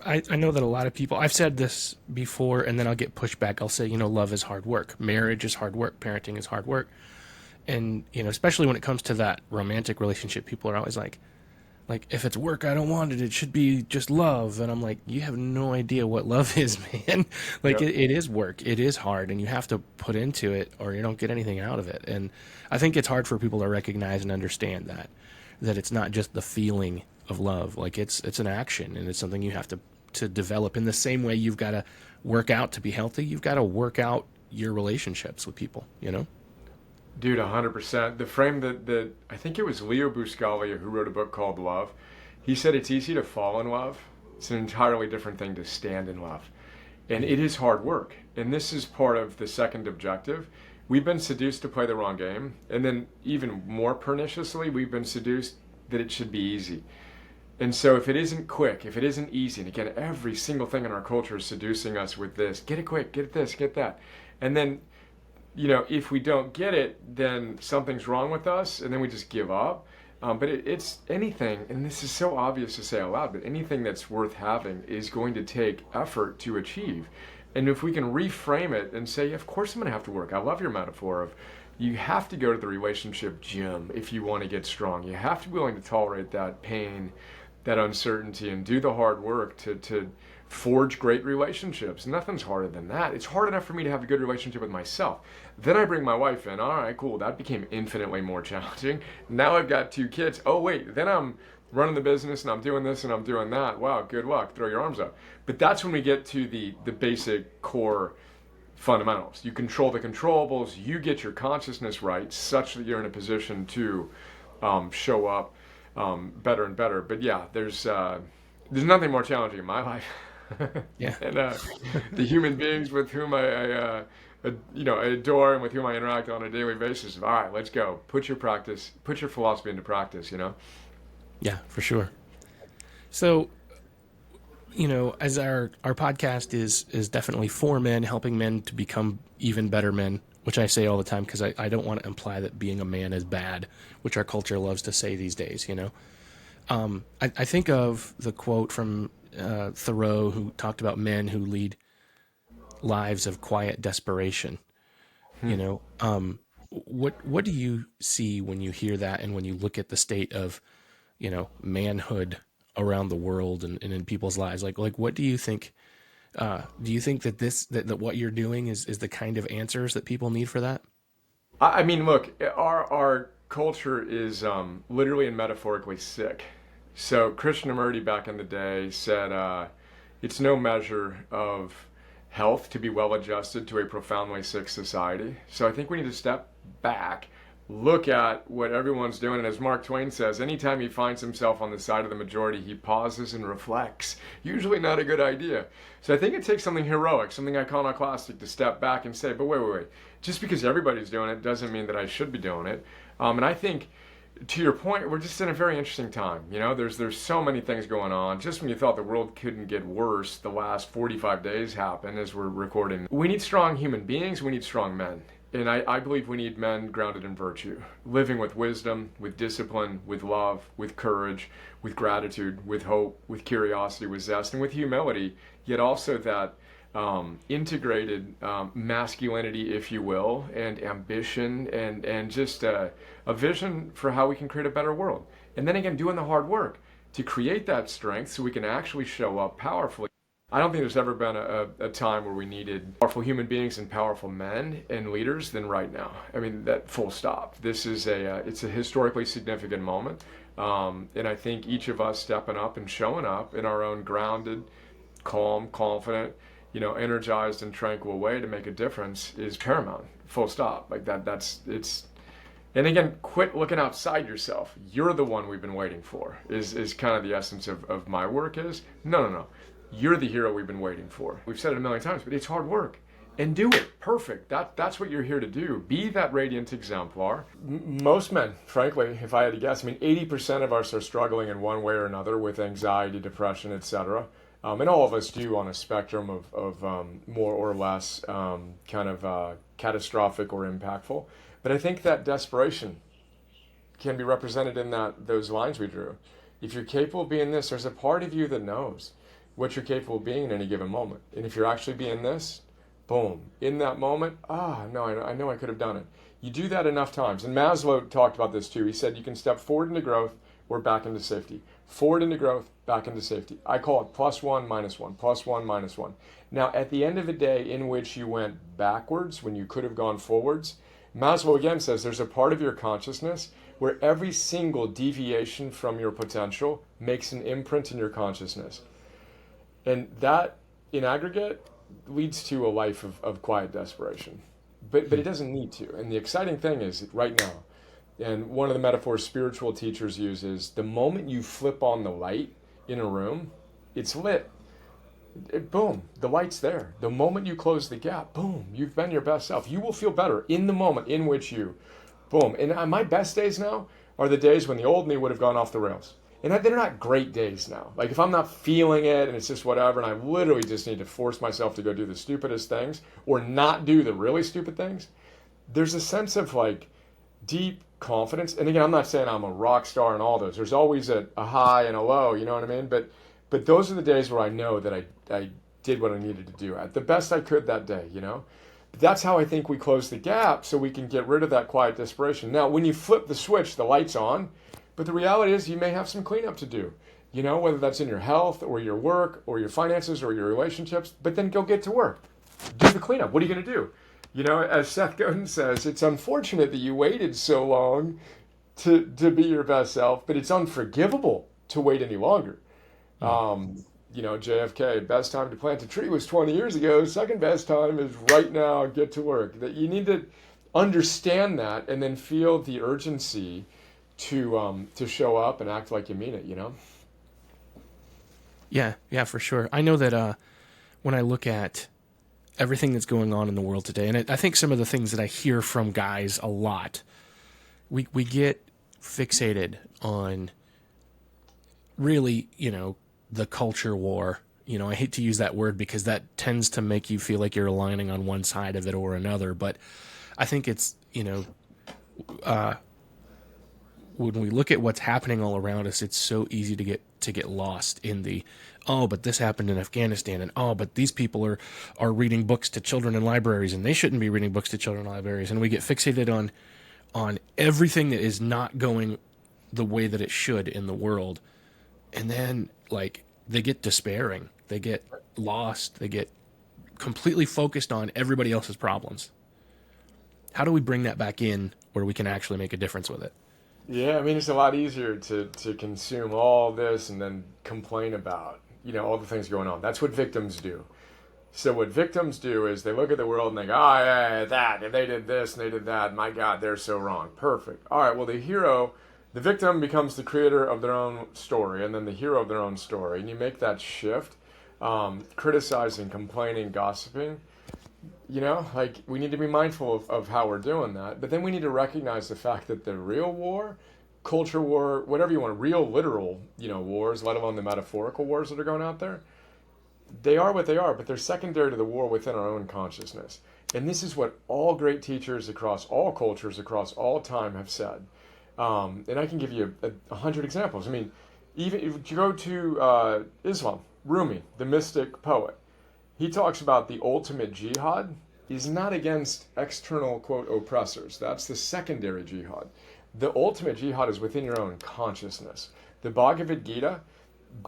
I know that a lot of people, I've said this before, and then I'll get pushback. I'll say, you know, love is hard work. Marriage is hard work. Parenting is hard work. And, you know, especially when it comes to that romantic relationship, people are always like, if it's work, I don't want it. It should be just love. And I'm like, you have no idea what love is, man. Like, Yep. it is work. It is hard, and you have to put into it or you don't get anything out of it. And I think it's hard for people to recognize and understand that it's not just the feeling of love. Like, it's an action, and it's something you have to develop. In the same way you've got to work out to be healthy, you've got to work out your relationships with people, you know? Dude, 100%. The frame that I think it was Leo Buscaglia who wrote a book called Love. He said it's easy to fall in love. It's an entirely different thing to stand in love. And it is hard work. And this is part of the second objective. We've been seduced to play the wrong game. And then even more perniciously, we've been seduced that it should be easy. And so if it isn't quick, if it isn't easy, and again, every single thing in our culture is seducing us with this, get it quick, get this, get that. And then, if we don't get it, then something's wrong with us, and then we just give up. But it's anything, and this is so obvious to say out loud, but anything that's worth having is going to take effort to achieve. And if we can reframe it and say, of course I'm going to have to work. I love your metaphor of you have to go to the relationship gym if you want to get strong. You have to be willing to tolerate that pain, that uncertainty, and do the hard work to forge great relationships. Nothing's harder than that. It's hard enough for me to have a good relationship with myself. Then I bring my wife in. All right, cool. That became infinitely more challenging. Now I've got 2 kids. Oh, wait. Then I'm running the business and I'm doing this and I'm doing that. Wow, good luck. Throw your arms up. But that's when we get to the basic core fundamentals. You control the controllables. You get your consciousness right such that you're in a position to show up better and better. But yeah, there's nothing more challenging in my life. Yeah. And the human beings with whom I adore and with whom I interact on a daily basis. All right, let's go. Put your philosophy into practice. Yeah, for sure. So, as our podcast is definitely for men, helping men to become even better men, which I say all the time because I don't want to imply that being a man is bad, which our culture loves to say these days. I think of the quote from Thoreau, who talked about men who lead lives of quiet desperation. What do you see when you hear that, and when you look at the state of manhood around the world and in people's lives? Like what do you think? Do you think that that what you're doing is the kind of answers that people need for that? I mean, look, our culture is literally and metaphorically sick. So Krishnamurti back in the day said, it's no measure of health to be well adjusted to a profoundly sick society. So I think we need to step back, look at what everyone's doing. And as Mark Twain says, anytime he finds himself on the side of the majority, he pauses and reflects. Usually not a good idea. So I think it takes something heroic, something iconoclastic to step back and say, but wait. Just because everybody's doing it doesn't mean that I should be doing it. And I think, to your point, we're just in a very interesting time. There's so many things going on. Just when you thought the world couldn't get worse, the last 45 days happened as we're recording. We need strong human beings. We need strong men. And I believe we need men grounded in virtue, living with wisdom, with discipline, with love, with courage, with gratitude, with hope, with curiosity, with zest, and with humility, yet also that integrated masculinity, if you will, and ambition, and just a vision for how we can create a better world. And then again, doing the hard work to create that strength so we can actually show up powerfully. I don't think there's ever been a time where we needed powerful human beings and powerful men and leaders than right now. I mean, that full stop. This is it's a historically significant moment. And I think each of us stepping up and showing up in our own grounded, calm, confident, energized and tranquil way to make a difference is paramount. Full stop. Like it's. And again, quit looking outside yourself. You're the one we've been waiting for, is kind of the essence of my work is. No. You're the hero we've been waiting for. We've said it a million times, but it's hard work. And do it. Perfect. That's what you're here to do. Be that radiant exemplar. Most men, frankly, if I had to guess, 80% of us are struggling in one way or another with anxiety, depression, etc. And all of us do on a spectrum of more or less catastrophic or impactful. But I think that desperation can be represented in those lines we drew. If you're capable of being this, there's a part of you that knows what you're capable of being in any given moment. And if you're actually being this, boom, in that moment, no, I know I could have done it. You do that enough times. And Maslow talked about this too. He said you can step forward into growth or back into safety. Forward into growth, back into safety. I call it +1, -1, +1, -1. Now, at the end of the day in which you went backwards when you could have gone forwards, Maslow again says there's a part of your consciousness where every single deviation from your potential makes an imprint in your consciousness. And that, in aggregate, leads to a life of quiet desperation. but it doesn't need to. And the exciting thing is right now, and one of the metaphors spiritual teachers use is the moment you flip on the light in a room, it's lit. Boom, the light's there. The moment you close the gap, boom, you've been your best self. You will feel better in the moment in which you, boom. And my best days now are the days when the old me would have gone off the rails. And they're not great days now. Like if I'm not feeling it and it's just whatever, and I literally just need to force myself to go do the stupidest things or not do the really stupid things, there's a sense of like deep confidence. And again, I'm not saying I'm a rock star and all those. There's always a high and a low, you know what I mean? But those are the days where I know that I did what I needed to do at the best I could that day, you know? But that's how I think we close the gap so we can get rid of that quiet desperation. Now, when you flip the switch, the light's on, but the reality is you may have some cleanup to do, you know, whether that's in your health or your work or your finances or your relationships, but then go get to work. Do the cleanup. What are you going to do? You know, as Seth Godin says, it's unfortunate that you waited so long to be your best self, but it's unforgivable to wait any longer. You know, JFK, best time to plant a tree was 20 years ago. Second best time is right now, get to work. That you need to understand that and then feel the urgency to show up and act like you mean it, you know? Yeah, for sure. I know that when I look at everything that's going on in the world today, and I think some of the things that I hear from guys a lot, we get fixated on really, you know, the culture war. You know, I hate to use that word because that tends to make you feel like you're aligning on one side of it or another. But I think it's, you know, when we look at what's happening all around us, it's so easy to get lost in the, oh, but this happened in Afghanistan, and oh, but these people are reading books to children in libraries, and they shouldn't be reading books to children in libraries. And we get fixated on everything that is not going the way that it should in the world. And then, like, they get despairing. They get lost. They get completely focused on everybody else's problems. How do we bring that back in where we can actually make a difference with it? Yeah, I mean, it's a lot easier to consume all this and then complain about, you know, all the things going on. That's what victims do. So what victims do is they look at the world and they go, oh, yeah, that, and they did this and they did that. My God, they're so wrong. Perfect. All right, well, the victim becomes the creator of their own story and then the hero of their own story. And you make that shift, criticizing, complaining, gossiping. You know, like we need to be mindful of how we're doing that. But then we need to recognize the fact that the real war, culture war, whatever you want, real literal, you know, wars, let alone the metaphorical wars that are going out there, they are what they are, but they're secondary to the war within our own consciousness. And this is what all great teachers across all cultures, across all time have said. And I can give you 100 examples. I mean, even if you go to Islam, Rumi, the mystic poet, he talks about the ultimate jihad is not against external, quote, oppressors. That's the secondary jihad. The ultimate jihad is within your own consciousness. The Bhagavad Gita,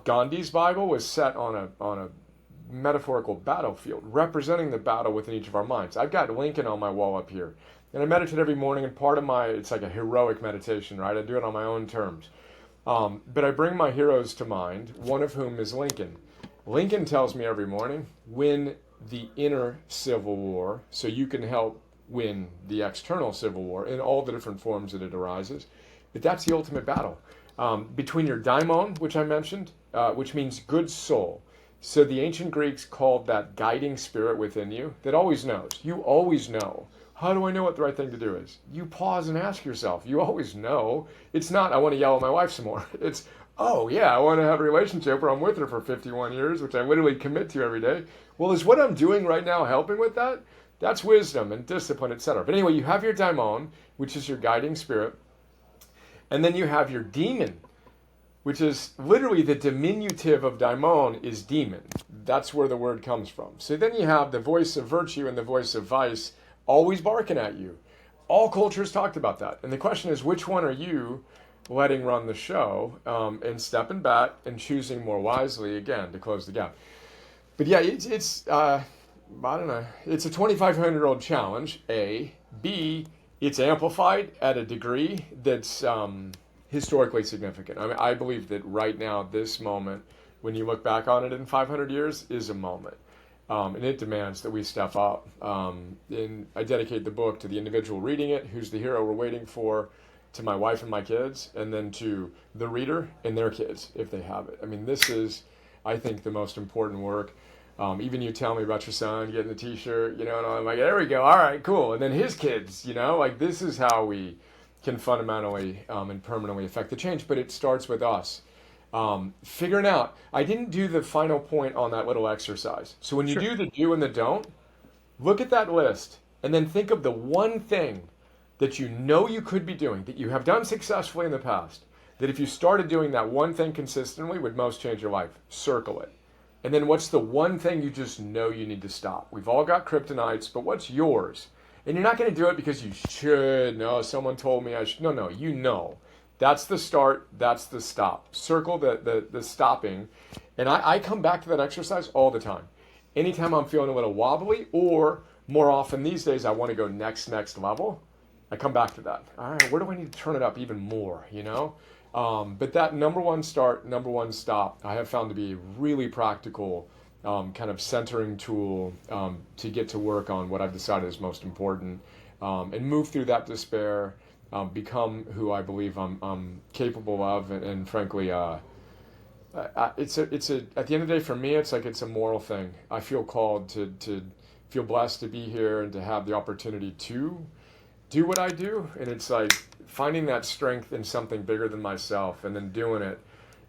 Gandhi's Bible, was set on a metaphorical battlefield, representing the battle within each of our minds. I've got Lincoln on my wall up here. And I meditate every morning, and part of it's like a heroic meditation, right? I do it on my own terms. But I bring my heroes to mind, one of whom is Lincoln. Lincoln tells me every morning, win the inner civil war so you can help win the external civil war in all the different forms that it arises. But that's the ultimate battle. Between your daimon, which I mentioned, which means good soul. So the ancient Greeks called that guiding spirit within you that always knows. You always know. How do I know what the right thing to do is? You pause and ask yourself. You always know. It's not, I want to yell at my wife some more. It's, oh yeah, I want to have a relationship where I'm with her for 51 years, which I literally commit to every day. Well, is what I'm doing right now helping with that? That's wisdom and discipline, etc. But anyway, you have your daimon, which is your guiding spirit. And then you have your demon, which is literally the diminutive of daimon is demon. That's where the word comes from. So then you have the voice of virtue and the voice of vice always barking at you. All cultures talked about that. And the question is, which one are you letting run the show and stepping back and choosing more wisely, again, to close the gap? But yeah, it's I don't know. It's a 2,500-year-old challenge, A. B, it's amplified at a degree that's historically significant. I mean, I believe that right now, this moment, when you look back on it in 500 years, is a moment. And it demands that we step up. And I dedicate the book to the individual reading it, who's the hero we're waiting for, to my wife and my kids, and then to the reader and their kids, if they have it. I mean, this is, I think, the most important work. Even you tell me about your son getting the t-shirt, and I'm like, there we go. All right, cool. And then his kids, like this is how we can fundamentally and permanently affect the change. But it starts with us. Figuring out, I didn't do the final point on that little exercise. So when you do the do and the don't, look at that list and then think of the one thing that you could be doing, that you have done successfully in the past, that if you started doing that one thing consistently would most change your life. Circle it. And then what's the one thing you just know you need to stop? We've all got kryptonites, but what's yours? And you're not going to do it because you should. No, someone told me I should. No, you know. That's the start. That's the stop. Circle the stopping. And I come back to that exercise all the time. Anytime I'm feeling a little wobbly, or more often these days I want to go next level, I come back to that. All right, where do I need to turn it up even more, But that number one start, number one stop, I have found to be a really practical kind of centering tool to get to work on what I've decided is most important, and move through that despair, become who I believe I'm capable of, and frankly, it's at the end of the day for me, it's a moral thing. I feel called to feel blessed to be here and to have the opportunity to do what I do, and it's like finding that strength in something bigger than myself, and then doing it,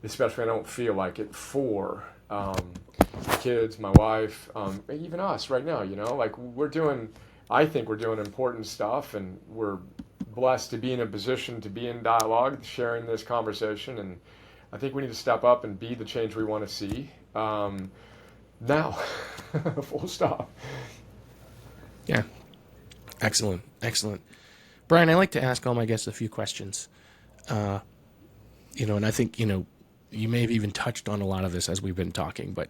especially when I don't feel like it, for my kids, my wife, even us right now. I think we're doing important stuff, and we're blessed to be in a position to be in dialogue, sharing this conversation, and I think we need to step up and be the change we want to see now. Full stop. Yeah. Excellent. Brian, I like to ask all my guests a few questions. And I think, you may have even touched on a lot of this as we've been talking, but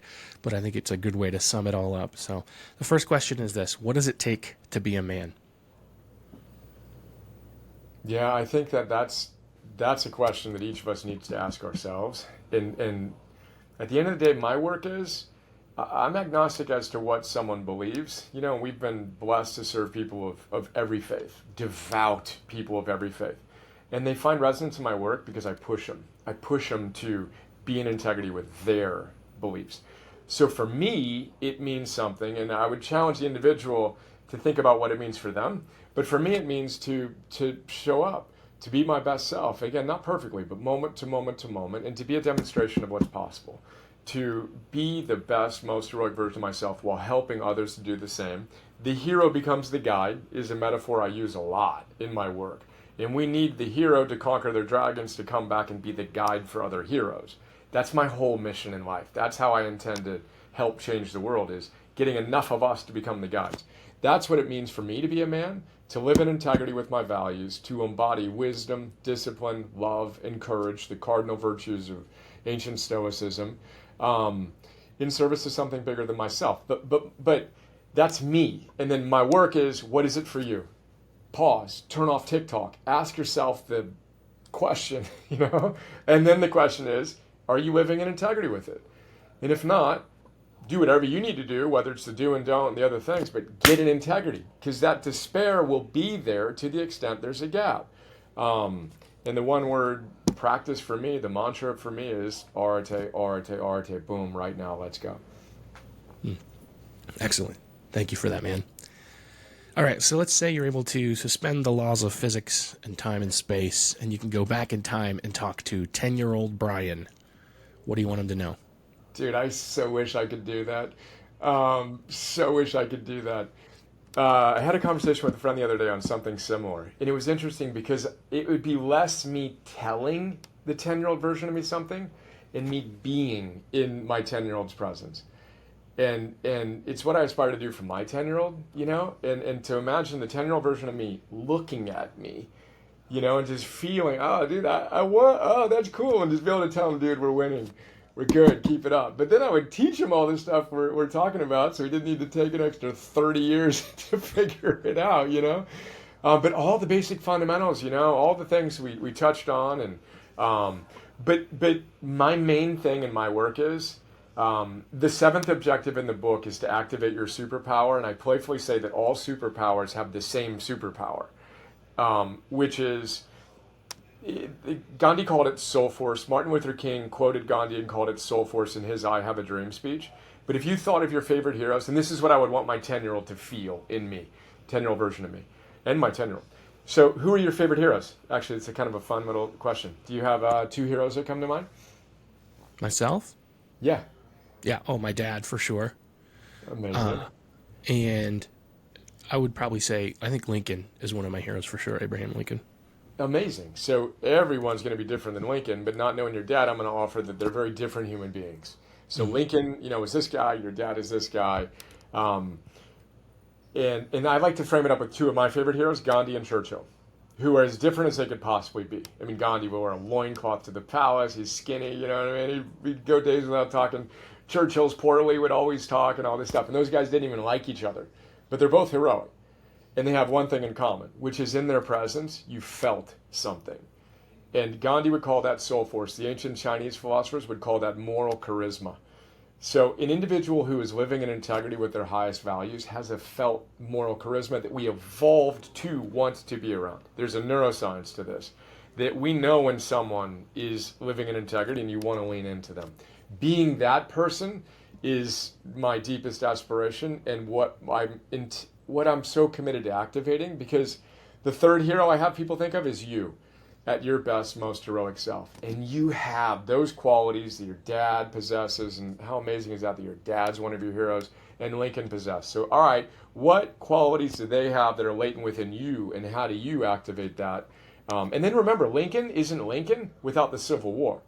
I think it's a good way to sum it all up. So the first question is this: what does it take to be a man? Yeah, I think that's a question that each of us needs to ask ourselves. And at the end of the day, my work is, I'm agnostic as to what someone believes. We've been blessed to serve people of every faith, devout people of every faith. And they find resonance in my work because I push them. I push them to be in integrity with their beliefs. So for me, it means something, and I would challenge the individual to think about what it means for them. But for me, it means to show up, to be my best self. Again, not perfectly, but moment to moment to moment, and to be a demonstration of what's possible. To be the best, most heroic version of myself while helping others to do the same. The hero becomes the guide is a metaphor I use a lot in my work. And we need the hero to conquer their dragons to come back and be the guide for other heroes. That's my whole mission in life. That's how I intend to help change the world, is getting enough of us to become the guides. That's what it means for me to be a man, to live in integrity with my values, to embody wisdom, discipline, love, and courage, the cardinal virtues of ancient Stoicism, in service to something bigger than myself. But that's me. And then my work is, what is it for you? Pause, turn off TikTok, ask yourself the question, and then the question is, are you living in integrity with it? And if not, do whatever you need to do, whether it's the do and don't and the other things, but get in integrity, because that despair will be there to the extent there's a gap. And the one word practice for me, the mantra for me is Arete, Arete, Arete. Boom, right now, let's go. Excellent. Thank you for that, man. All right, so let's say you're able to suspend the laws of physics and time and space, and you can go back in time and talk to 10-year-old Brian. What do you want him to know? Dude, I so wish I could do that. So wish I could do that. I had a conversation with a friend the other day on something similar, and it was interesting because it would be less me telling the 10-year-old version of me something and me being in my 10-year-old's presence. And it's what I aspire to do for my 10-year-old, and to imagine the 10-year-old version of me looking at me, and just feeling, oh, dude, I won, oh, that's cool, and just be able to tell him, dude, we're winning. We're good, keep it up. But then I would teach him all this stuff we're talking about, so he didn't need to take an extra 30 years to figure it out, But all the basic fundamentals, all the things we touched on. And but my main thing in my work is The seventh objective in the book is to activate your superpower, and I playfully say that all superpowers have the same superpower, which is, Gandhi called it soul force. Martin Luther King quoted Gandhi and called it soul force in his I Have a Dream speech. But if you thought of your favorite heroes, and this is what I would want my 10-year-old to feel in me, 10-year-old version of me, and my 10-year-old. So who are your favorite heroes? Actually, it's a kind of a fun little question. Do you have 2 heroes that come to mind? Myself? Yeah. Yeah. Oh, my dad for sure. Amazing. And I would probably say, I think Lincoln is one of my heroes for sure, Abraham Lincoln. Amazing. So everyone's going to be different than Lincoln, but not knowing your dad, I'm going to offer that they're very different human beings. So Lincoln, is this guy, your dad is this guy. And I like to frame it up with 2 of my favorite heroes, Gandhi and Churchill, who are as different as they could possibly be. I mean, Gandhi would wear a loincloth to the palace. He's skinny, you know what I mean? He'd go days without talking. Churchill's poorly, would always talk and all this stuff. And those guys didn't even like each other. But they're both heroic. And they have one thing in common, which is in their presence, you felt something. And Gandhi would call that soul force. The ancient Chinese philosophers would call that moral charisma. So an individual who is living in integrity with their highest values has a felt moral charisma that we evolved to want to be around. There's a neuroscience to this, that we know when someone is living in integrity and you want to lean into them. Being that person is my deepest aspiration and what I'm so committed to activating, because the third hero I have people think of is you at your best, most heroic self. And you have those qualities that your dad possesses, and how amazing is that your dad's one of your heroes and Lincoln possessed. So, all right, what qualities do they have that are latent within you, and how do you activate that? And then remember, Lincoln isn't Lincoln without the Civil War.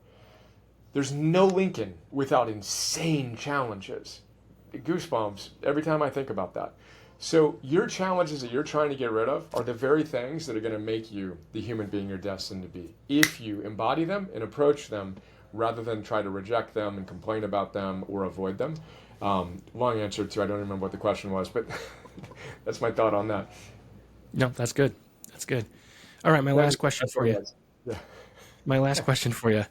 There's no Lincoln without insane challenges. Goosebumps every time I think about that. So your challenges that you're trying to get rid of are the very things that are going to make you the human being you're destined to be, if you embody them and approach them rather than try to reject them and complain about them or avoid them. Long answer to, I don't remember what the question was, but that's my thought on that. No, that's good. That's good. All right, my last question for you. Yeah. My last question for you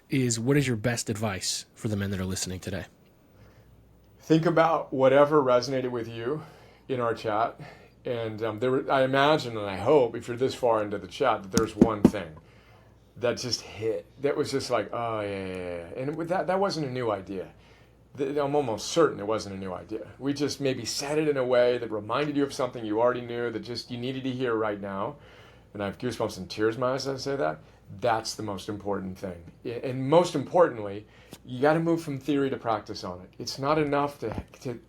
is, what is your best advice for the men that are listening today? Think about whatever resonated with you in our chat, and I imagine and I hope, if you're this far into the chat, that there's one thing that just hit, that was just like, oh yeah. And with that wasn't a new idea. I'm almost certain it wasn't a new idea. We just maybe said it in a way that reminded you of something you already knew that just you needed to hear right now. And I have goosebumps and tears in my eyes as I say that. That's the most important thing. And most importantly, you got to move from theory to practice on it. It's not enough to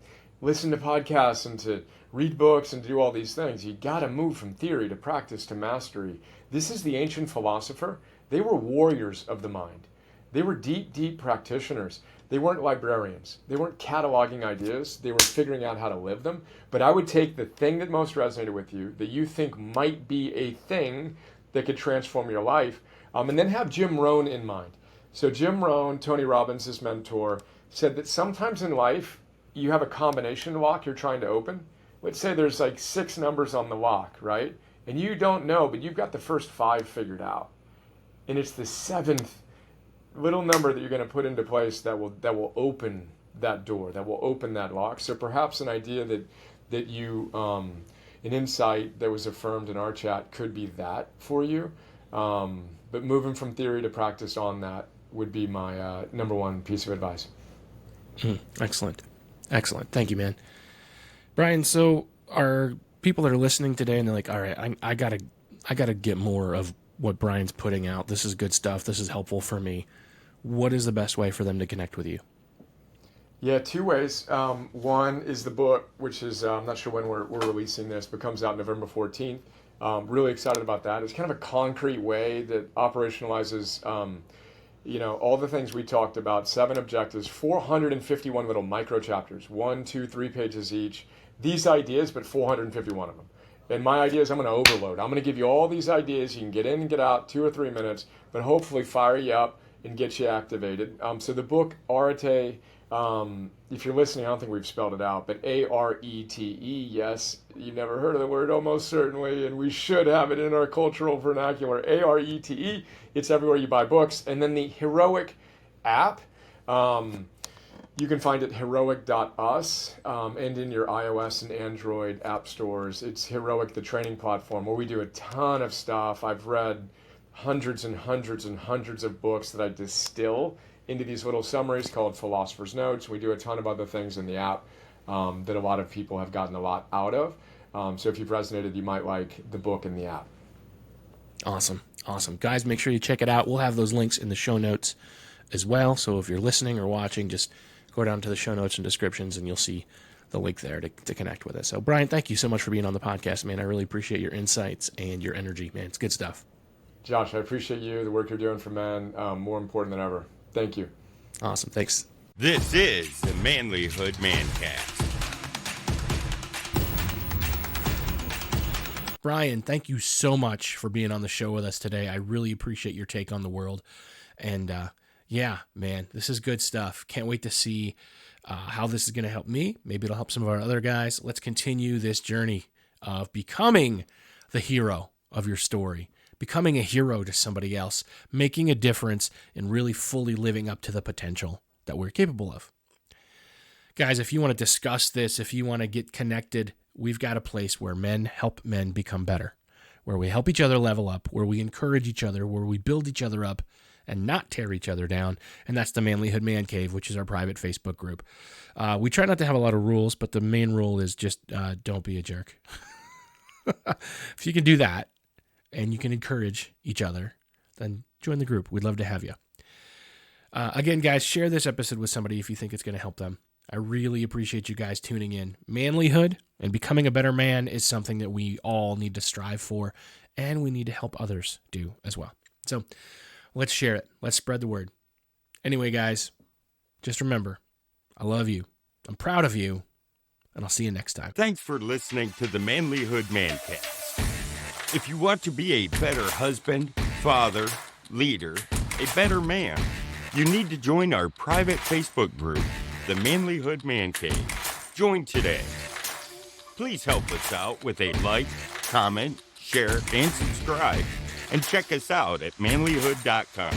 listen to podcasts and to read books and to do all these things. You got to move from theory to practice to mastery. This is the ancient philosopher. They were warriors of the mind. They were deep, deep practitioners. They weren't librarians. They weren't cataloging ideas. They were figuring out how to live them. But I would take the thing that most resonated with you, that you think might be a thing that could transform your life, and then have Jim Rohn in mind. So Jim Rohn, Tony Robbins, his mentor, said that sometimes in life, you have a combination lock you're trying to open. Let's say there's like 6 numbers on the lock, right? And you don't know, but you've got the first 5 figured out. And it's the 7th little number that you're going to put into place that will open that door, that will open that lock. So perhaps an idea that you, an insight that was affirmed in our chat could be that for you. But moving from theory to practice on that would be my number one piece of advice. Excellent. Thank you, man. Brian, so are people that are listening today and they're like, all right, I gotta get more of what Brian's putting out. This is good stuff. This is helpful for me. What is the best way for them to connect with you? Yeah, 2 ways. One is the book, which is, I'm not sure when we're releasing this, but comes out November 14th. Really excited about that. It's kind of a concrete way that operationalizes, all the things we talked about, 7 objectives, 451 little micro chapters, 1, 2, 3 pages each. These ideas, but 451 of them. And my idea is I'm going to overload. I'm going to give you all these ideas. You can get in and get out 2 or 3 minutes, but hopefully fire you up and get you activated. So the book, Arete, if you're listening, I don't think we've spelled it out, but Arete, yes, you've never heard of the word, almost certainly, and we should have it in our cultural vernacular. Arete, it's everywhere you buy books. And then the Heroic app, You can find it heroic.us, and in your iOS and Android app stores. It's Heroic, the training platform, where we do a ton of stuff. I've read hundreds and hundreds and hundreds of books that I distill into these little summaries called Philosopher's Notes. We do a ton of other things in the app that a lot of people have gotten a lot out of. So if you've resonated, you might like the book and the app. Awesome. Guys, make sure you check it out. We'll have those links in the show notes as well. So if you're listening or watching, just go down to the show notes and descriptions and you'll see the link there to connect with us. So Brian, thank you so much for being on the podcast, man. I really appreciate your insights and your energy, man. It's good stuff. Josh, I appreciate you, the work you're doing for men, more important than ever. Thank you. Awesome. Thanks. This is the Manlihood ManCast. Brian, thank you so much for being on the show with us today. I really appreciate your take on the world. And yeah, man, this is good stuff. Can't wait to see how this is going to help me. Maybe it'll help some of our other guys. Let's continue this journey of becoming the hero of your story, becoming a hero to somebody else, making a difference, and really fully living up to the potential that we're capable of. Guys, if you want to discuss this, if you want to get connected, we've got a place where men help men become better, where we help each other level up, where we encourage each other, where we build each other up and not tear each other down. And that's the Manlihood Man Cave, which is our private Facebook group. We try not to have a lot of rules, but the main rule is just don't be a jerk. If you can do that and you can encourage each other, then join the group. We'd love to have you. Again, guys, share this episode with somebody if you think it's going to help them. I really appreciate you guys tuning in. Manlyhood and becoming a better man is something that we all need to strive for, and we need to help others do as well. So let's share it. Let's spread the word. Anyway, guys, just remember, I love you. I'm proud of you, and I'll see you next time. Thanks for listening to the Manlihood ManCast. If you want to be a better husband, father, leader, a better man, you need to join our private Facebook group, the Manlihood Man Cave. Join today. Please help us out with a like, comment, share, and subscribe. And check us out at manlihood.com.